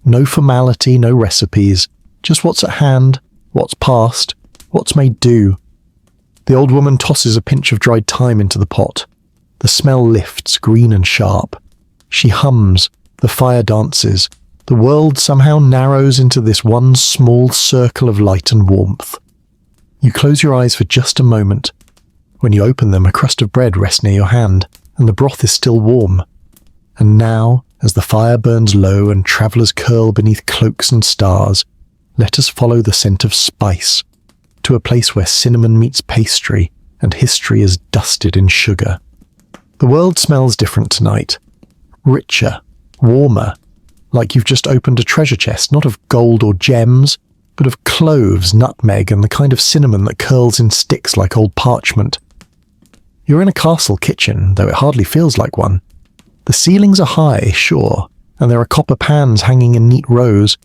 No formality, no recipes, just what's at hand, what's past, what's made do. The old woman tosses a pinch of dried thyme into the pot. The smell lifts, green and sharp. She hums, the fire dances. The world somehow narrows into this one small circle of light and warmth. You close your eyes for just a moment. When you open them, a crust of bread rests near your hand, and the broth is still warm. And now, as the fire burns low and travellers curl beneath cloaks and stars, let us follow the scent of spice, to a place where cinnamon meets pastry and history is dusted in sugar. The world smells different tonight. Richer, warmer, like you've just opened a treasure chest, not of gold or gems, but of cloves, nutmeg, and the kind of cinnamon that curls in sticks like old parchment. You're in a castle kitchen, though it hardly feels like one. The ceilings are high, sure, and there are copper pans hanging in neat rows,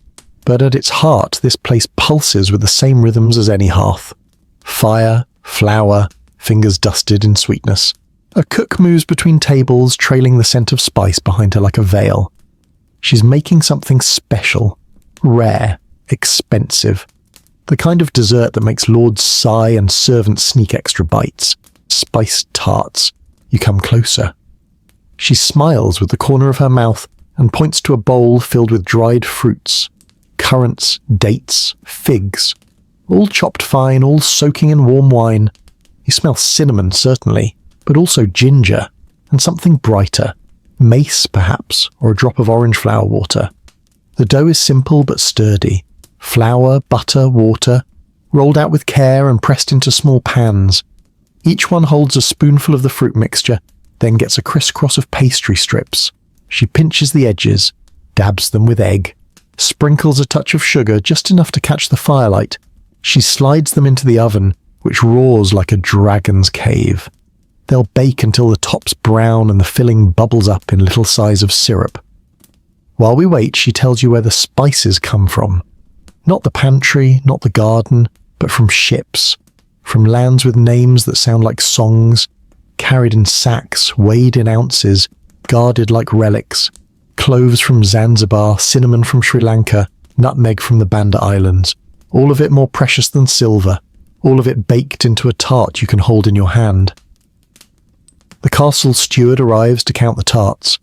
but at its heart this place pulses with the same rhythms as any hearth. Fire, flour, fingers dusted in sweetness. A cook moves between tables, trailing the scent of spice behind her like a veil. She's making something special, rare, expensive. The kind of dessert that makes lords sigh and servants sneak extra bites. Spiced tarts. You come closer. She smiles with the corner of her mouth and points to a bowl filled with dried fruits. Currants, dates, figs. All chopped fine, all soaking in warm wine. You smell cinnamon, certainly, but also ginger, and something brighter. Mace, perhaps, or a drop of orange flower water. The dough is simple but sturdy. Flour, butter, water. rolled out with care and pressed into small pans. Each one holds a spoonful of the fruit mixture, then gets a crisscross of pastry strips. She pinches the edges, dabs them with egg, sprinkles a touch of sugar, just enough to catch the firelight. She slides them into the oven, which roars like a dragon's cave. They'll bake until the top's brown and the filling bubbles up in little sighs of syrup. While we wait, she tells you where the spices come from. Not the pantry, not the garden, but from ships, from lands with names that sound like songs, carried in sacks, weighed in ounces, guarded like relics. Cloves from Zanzibar, cinnamon from Sri Lanka, nutmeg from the Banda Islands. All of it more precious than silver, all of it baked into a tart you can hold in your hand. The castle steward arrives to count the tarts.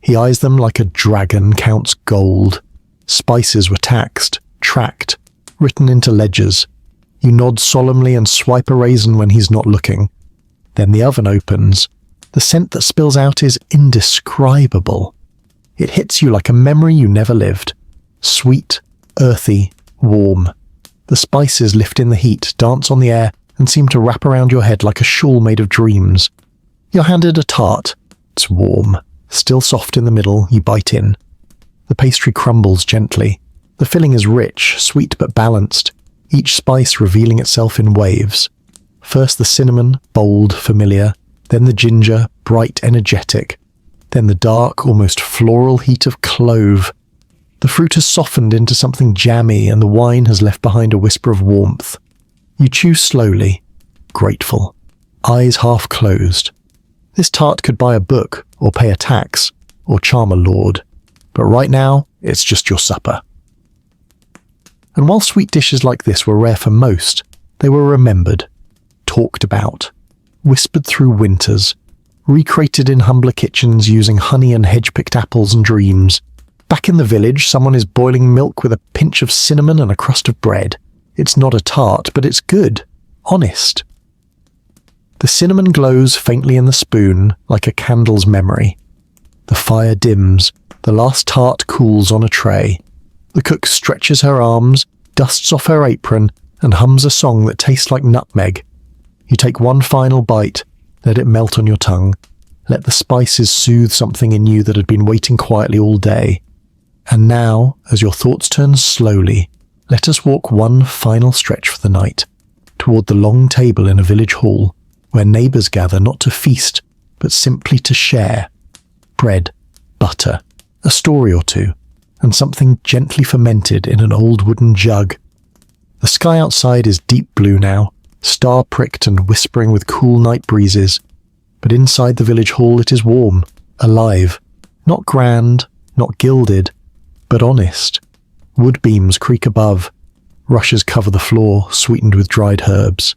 He eyes them like a dragon counts gold. Spices were taxed, tracked, written into ledgers. You nod solemnly and swipe a raisin when he's not looking. Then the oven opens. The scent that spills out is indescribable. It hits you like a memory you never lived. Sweet, earthy, warm. The spices lift in the heat, dance on the air, and seem to wrap around your head like a shawl made of dreams. You're handed a tart. It's warm, still soft in the middle. You bite in. The pastry crumbles gently. The filling is rich, sweet but balanced, each spice revealing itself in waves. First the cinnamon, bold, familiar, then the ginger, bright, energetic, then the dark, almost floral heat of clove. The fruit has softened into something jammy, and the wine has left behind a whisper of warmth. You chew slowly, grateful, eyes half closed. This tart could buy a book, or pay a tax, or charm a lord. But right now, it's just your supper. And while sweet dishes like this were rare for most, they were remembered, talked about, whispered through winters, recreated in humbler kitchens using honey and hedge-picked apples and dreams. Back in the village, someone is boiling milk with a pinch of cinnamon and a crust of bread. It's not a tart, but it's good, honest. The cinnamon glows faintly in the spoon, like a candle's memory. The fire dims, the last tart cools on a tray. The cook stretches her arms, dusts off her apron, and hums a song that tastes like nutmeg. You take one final bite, let it melt on your tongue. Let the spices soothe something in you that had been waiting quietly all day. And now, as your thoughts turn slowly, let us walk one final stretch for the night, toward the long table in a village hall, where neighbours gather not to feast, but simply to share. Bread, butter, a story or two, and something gently fermented in an old wooden jug. The sky outside is deep blue now, star-pricked and whispering with cool night breezes. But inside the village hall it is warm, alive, not grand, not gilded, but honest. Wood beams creak above. Rushes cover the floor, sweetened with dried herbs.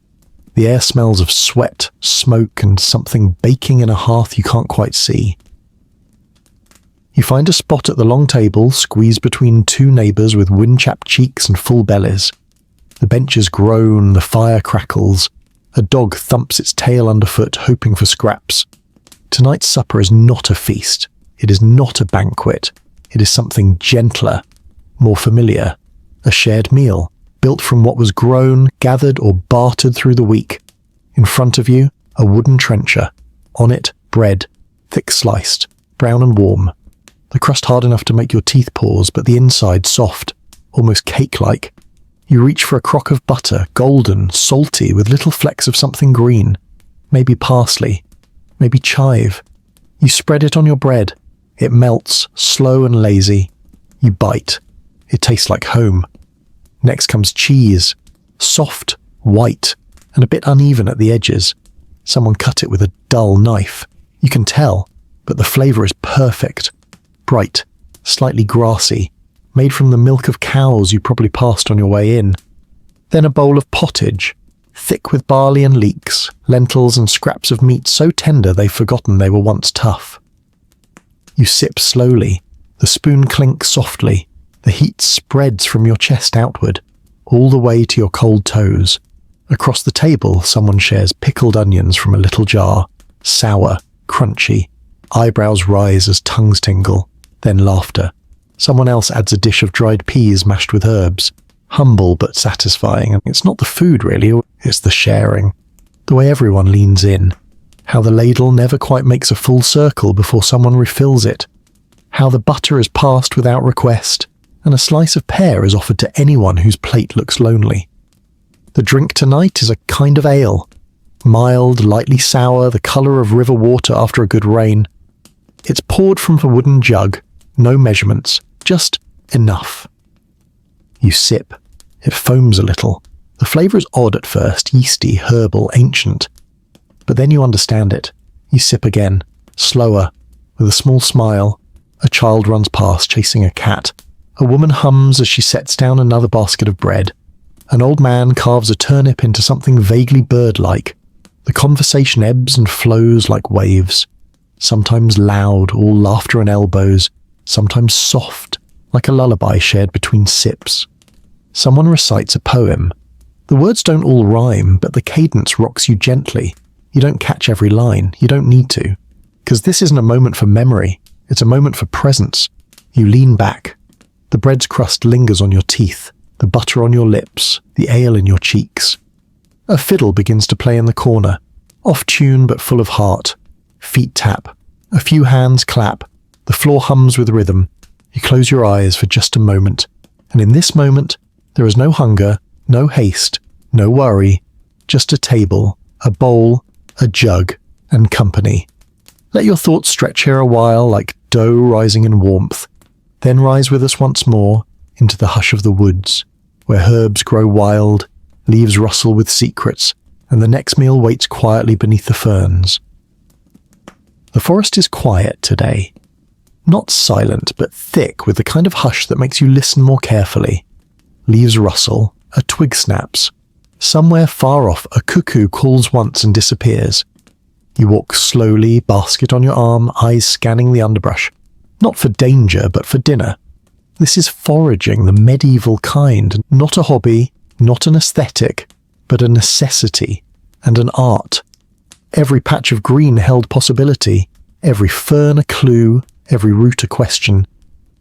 The air smells of sweat, smoke, and something baking in a hearth you can't quite see. You find a spot at the long table, squeezed between two neighbours with wind-chapped cheeks and full bellies. The benches groan, the fire crackles. A dog thumps its tail underfoot, hoping for scraps. Tonight's supper is not a feast. It is not a banquet. It is something gentler, more familiar. A shared meal, built from what was grown, gathered, or bartered through the week. In front of you, a wooden trencher. On it, bread, thick sliced, brown and warm. The crust hard enough to make your teeth pause, but the inside soft, almost cake-like. You reach for a crock of butter, golden, salty, with little flecks of something green. Maybe parsley, maybe chive. You spread it on your bread. It melts, slow and lazy. You bite. It tastes like home. Next comes cheese, soft, white, and a bit uneven at the edges. Someone cut it with a dull knife. You can tell, but the flavour is perfect. Bright, slightly grassy, made from the milk of cows you probably passed on your way in. Then a bowl of pottage, thick with barley and leeks, lentils and scraps of meat so tender they've forgotten they were once tough. You sip slowly. The spoon clinks softly. The heat spreads from your chest outward, all the way to your cold toes. Across the table, someone shares pickled onions from a little jar, sour, crunchy. Eyebrows rise as tongues tingle, then laughter. Someone else adds a dish of dried peas mashed with herbs. Humble but satisfying. And it's not the food really, it's the sharing. The way everyone leans in. How the ladle never quite makes a full circle before someone refills it. How the butter is passed without request, and a slice of pear is offered to anyone whose plate looks lonely. The drink tonight is a kind of ale. Mild, lightly sour, the colour of river water after a good rain. It's poured from a wooden jug, no measurements, just enough. You sip. It foams a little. The flavour is odd at first, yeasty, herbal, ancient. But then you understand it. You sip again, slower, with a small smile. A child runs past, chasing a cat. A woman hums as she sets down another basket of bread. An old man carves a turnip into something vaguely bird-like. The conversation ebbs and flows like waves. Sometimes loud, all laughter and elbows. Sometimes soft, like a lullaby shared between sips. Someone recites a poem. The words don't all rhyme, but the cadence rocks you gently. You don't catch every line. You don't need to. Because this isn't a moment for memory. It's a moment for presence. You lean back. The bread's crust lingers on your teeth, the butter on your lips, the ale in your cheeks. A fiddle begins to play in the corner, off tune but full of heart. Feet tap. A few hands clap. The floor hums with rhythm. You close your eyes for just a moment. And in this moment, there is no hunger, no haste, no worry, just a table, a bowl, a jug, and company. Let your thoughts stretch here a while like dough rising in warmth. Then rise with us once more into the hush of the woods, where herbs grow wild, leaves rustle with secrets, and the next meal waits quietly beneath the ferns. The forest is quiet today. Not silent, but thick with the kind of hush that makes you listen more carefully. Leaves rustle, a twig snaps. Somewhere far off, a cuckoo calls once and disappears. You walk slowly, basket on your arm, eyes scanning the underbrush. Not for danger, but for dinner. This is foraging, the medieval kind. Not a hobby, not an aesthetic, but a necessity and an art. Every patch of green held possibility, every fern a clue, every root a question.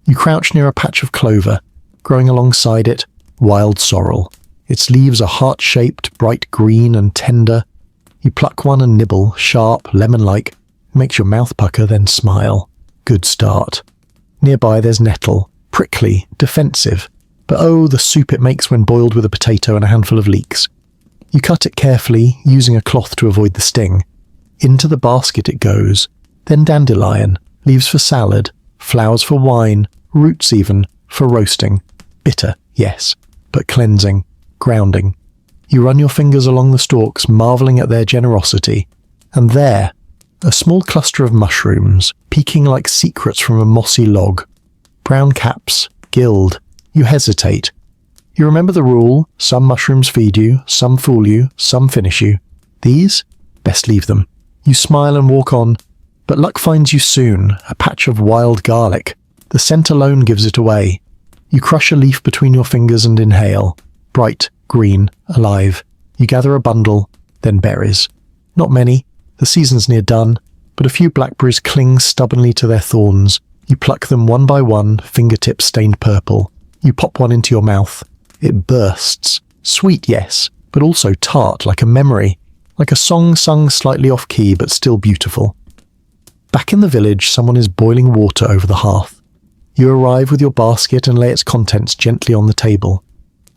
You crouch near a patch of clover, growing alongside it, wild sorrel. Its leaves are heart-shaped, bright green and tender. You pluck one and nibble, sharp, lemon-like. Makes your mouth pucker, then smile. Good start. Nearby there's nettle, prickly, defensive. But oh, the soup it makes when boiled with a potato and a handful of leeks. You cut it carefully, using a cloth to avoid the sting. Into the basket it goes. Then dandelion, leaves for salad, flowers for wine, roots even, for roasting. Bitter, yes, but cleansing, grounding. You run your fingers along the stalks, marvelling at their generosity. And there, a small cluster of mushrooms, peeking like secrets from a mossy log. Brown caps, gilled. You hesitate. You remember the rule, some mushrooms feed you, some fool you, some finish you. These? Best leave them. You smile and walk on, but luck finds you soon, a patch of wild garlic. The scent alone gives it away. You crush a leaf between your fingers and inhale. Bright, green, alive. You gather a bundle, then berries. Not many, the season's near done, but a few blackberries cling stubbornly to their thorns. You pluck them one by one, fingertips stained purple. You pop one into your mouth. It bursts. Sweet, yes, but also tart, like a memory, like a song sung slightly off-key but still beautiful. Back in the village, someone is boiling water over the hearth. You arrive with your basket and lay its contents gently on the table.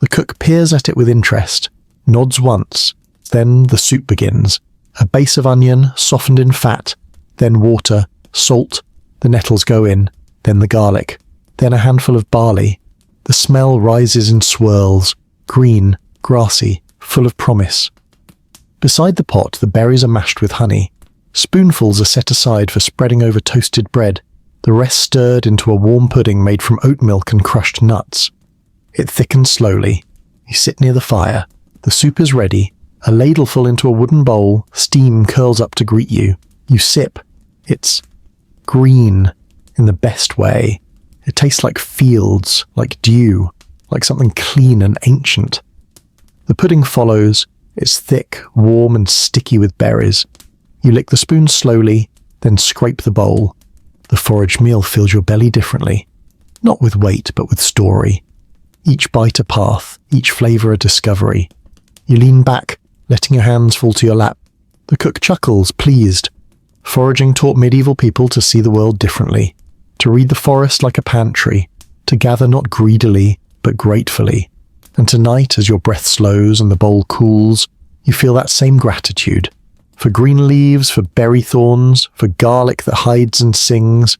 The cook peers at it with interest, nods once, then the soup begins. A base of onion, softened in fat, then water, salt, the nettles go in, then the garlic, then a handful of barley. The smell rises in swirls, green, grassy, full of promise. Beside the pot, the berries are mashed with honey. Spoonfuls are set aside for spreading over toasted bread, the rest stirred into a warm pudding made from oat milk and crushed nuts. It thickens slowly. You sit near the fire. The soup is ready. A ladleful into a wooden bowl, steam curls up to greet you. You sip. It's green in the best way. It tastes like fields, like dew, like something clean and ancient. The pudding follows. It's thick, warm and sticky with berries. You lick the spoon slowly, then scrape the bowl. The foraged meal fills your belly differently. Not with weight, but with story. each bite a path, each flavour a discovery. You lean back, letting your hands fall to your lap. The cook chuckles, pleased. Foraging taught medieval people to see the world differently, to read the forest like a pantry, to gather not greedily, but gratefully. And tonight, as your breath slows and the bowl cools, you feel that same gratitude. For green leaves, for berry thorns, for garlic that hides and sings.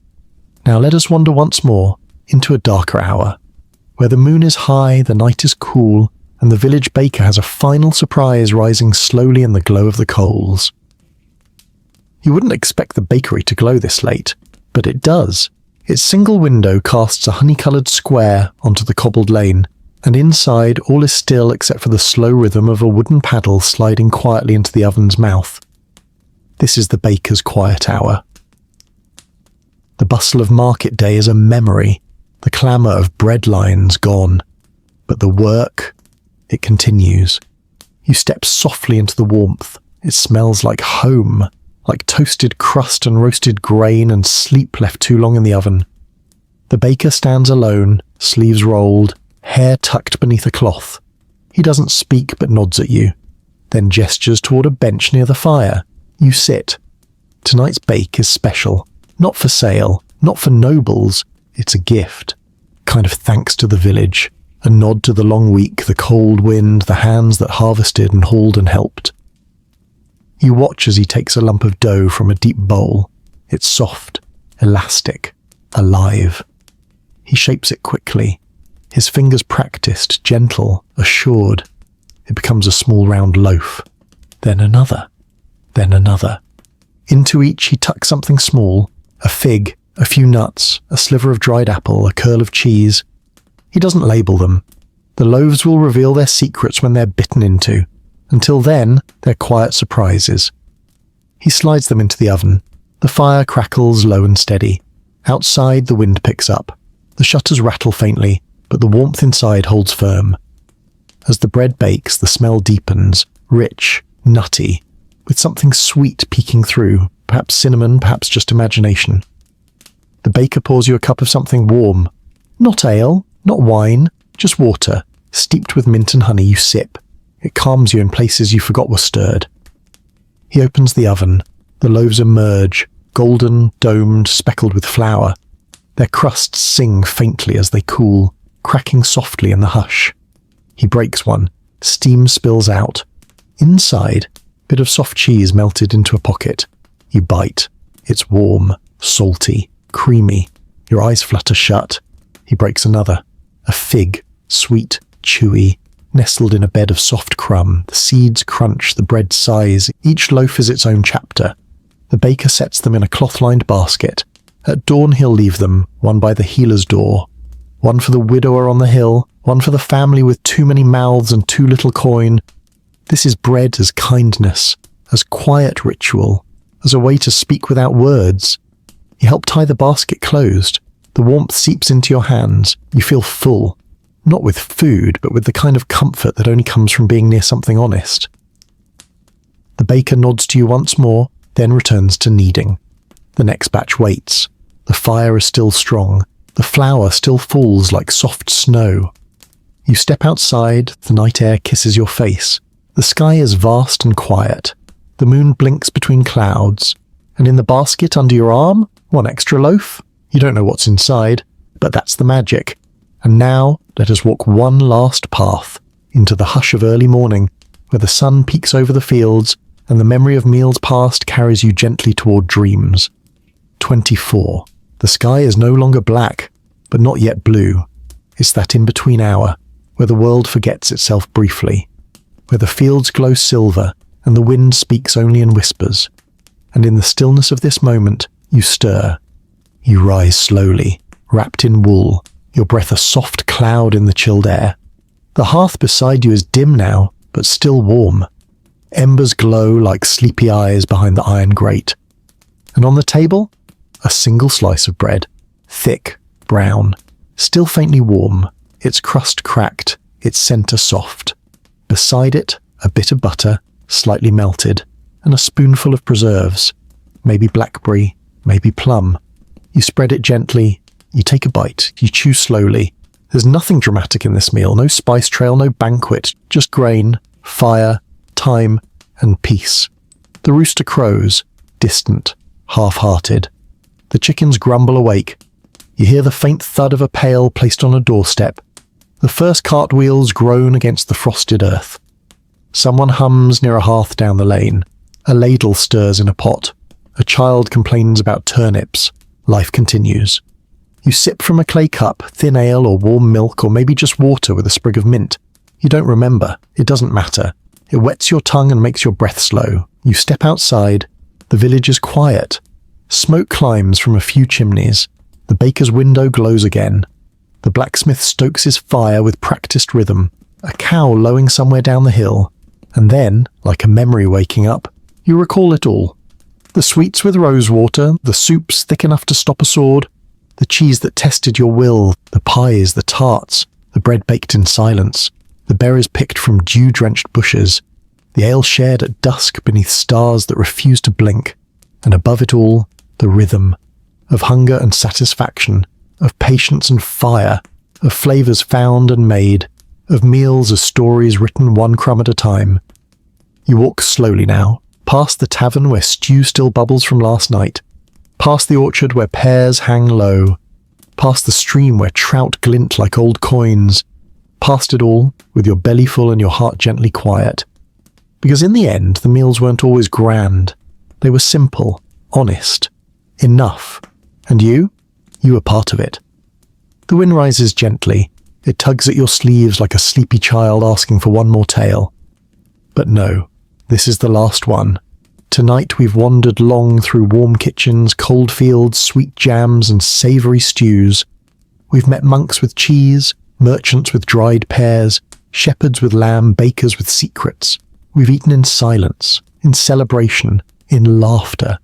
Now let us wander once more into a darker hour, where the moon is high, the night is cool, and the village baker has a final surprise rising slowly in the glow of the coals. You wouldn't expect the bakery to glow this late, but it does. Its single window casts a honey-coloured square onto the cobbled lane, and inside all is still except for the slow rhythm of a wooden paddle sliding quietly into the oven's mouth. This is the baker's quiet hour. The bustle of market day is a memory, the clamour of bread lines gone. But the work, it continues. You step softly into the warmth. It smells like home, like toasted crust and roasted grain and sleep left too long in the oven. The baker stands alone, sleeves rolled, hair tucked beneath a cloth. He doesn't speak but nods at you, then gestures toward a bench near the fire. You sit. Tonight's bake is special. Not for sale, not for nobles. It's a gift. Kind of thanks to the village. A nod to the long week, the cold wind, the hands that harvested and hauled and helped. You watch as he takes a lump of dough from a deep bowl. It's soft, elastic, alive. He shapes it quickly. His fingers practiced, gentle, assured. It becomes a small round loaf. Then another. Then another. Into each he tucks something small, a fig, a few nuts, a sliver of dried apple, a curl of cheese. He doesn't label them. The loaves will reveal their secrets when they're bitten into. Until then, they're quiet surprises. He slides them into the oven. The fire crackles low and steady. Outside, the wind picks up. The shutters rattle faintly, but the warmth inside holds firm. As the bread bakes, the smell deepens, rich, nutty, with something sweet peeking through, perhaps cinnamon, perhaps just imagination. The baker pours you a cup of something warm. Not ale, not wine, just water, steeped with mint and honey. You sip. It calms you in places you forgot were stirred. He opens the oven. The loaves emerge, golden, domed, speckled with flour. Their crusts sing faintly as they cool, cracking softly in the hush. He breaks one. Steam spills out. Inside, bit of soft cheese melted into a pocket. You bite. It's warm, salty, creamy. Your eyes flutter shut. He breaks another. A fig, sweet, chewy, nestled in a bed of soft crumb. The seeds crunch, the bread sighs. Each loaf is its own chapter. The baker sets them in a cloth-lined basket. At dawn he'll leave them, one by the healer's door. One for the widower on the hill, one for the family with too many mouths and too little coin. This is bread as kindness, as quiet ritual, as a way to speak without words. You help tie the basket closed. The warmth seeps into your hands. You feel full, not with food, but with the kind of comfort that only comes from being near something honest. The baker nods to you once more, then returns to kneading. The next batch waits. The fire is still strong. The flour still falls like soft snow. You step outside, the night air kisses your face. The sky is vast and quiet. The moon blinks between clouds. And in the basket under your arm, one extra loaf. You don't know what's inside, but that's the magic. And now, let us walk one last path into the hush of early morning, where the sun peeks over the fields and the memory of meals past carries you gently toward dreams. 24. The sky is no longer black, but not yet blue. It's that in-between hour, where the world forgets itself briefly, where the fields glow silver and the wind speaks only in whispers. And in the stillness of this moment, you stir. You rise slowly, wrapped in wool, your breath a soft cloud in the chilled air. The hearth beside you is dim now, but still warm. Embers glow like sleepy eyes behind the iron grate. And on the table, a single slice of bread, thick, brown, still faintly warm, its crust cracked, its centre soft. Beside it, a bit of butter, slightly melted, and a spoonful of preserves, maybe blackberry, maybe plum. You spread it gently, you take a bite, you chew slowly, There's nothing dramatic in this meal, no spice trail, no banquet, just grain, fire, time, and peace. The rooster crows, distant, half-hearted. The chickens grumble awake. You hear the faint thud of a pail placed on a doorstep. The first cartwheels groan against the frosted earth. Someone hums near a hearth down the lane. A ladle stirs in a pot. A child complains about turnips. Life continues. You sip from a clay cup, thin ale or warm milk or maybe just water with a sprig of mint. You don't remember. It doesn't matter. It wets your tongue and makes your breath slow. You step outside. The village is quiet. Smoke climbs from a few chimneys. The baker's window glows again. The blacksmith stokes his fire with practiced rhythm. A cow lowing somewhere down the hill. And then, like a memory waking up, you recall it all. The sweets with rosewater, the soups thick enough to stop a sword, the cheese that tested your will, the pies, the tarts, the bread baked in silence, the berries picked from dew-drenched bushes, the ale shared at dusk beneath stars that refuse to blink, and above it all, the rhythm of hunger and satisfaction, of patience and fire, of flavors found and made, of meals as stories written one crumb at a time. You walk slowly now, past the tavern where stew still bubbles from last night, past the orchard where pears hang low, past the stream where trout glint like old coins, past it all with your belly full and your heart gently quiet. Because in the end, the meals weren't always grand. They were simple, honest, enough. And you were part of it. The wind rises gently. It tugs at your sleeves like a sleepy child asking for one more tale. But no, this is the last one. Tonight we've wandered long through warm kitchens, cold fields, sweet jams, and savoury stews. We've met monks with cheese, merchants with dried pears, shepherds with lamb, bakers with secrets. We've eaten in silence, in celebration, in laughter.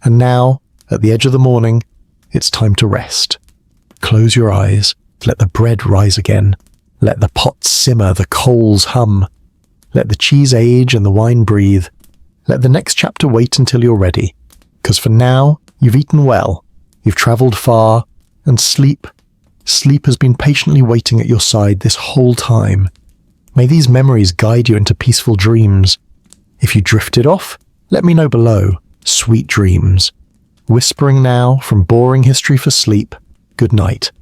And now, at the edge of the morning, it's time to rest. Close your eyes. Let the bread rise again. Let the pot simmer, the coals hum. Let the cheese age and the wine breathe. Let the next chapter wait until you're ready. 'Cause for now, you've eaten well, you've travelled far, and sleep has been patiently waiting at your side this whole time. May these memories guide you into peaceful dreams. If you drifted off, let me know below. Sweet dreams. Whispering now from boring history for sleep, good night.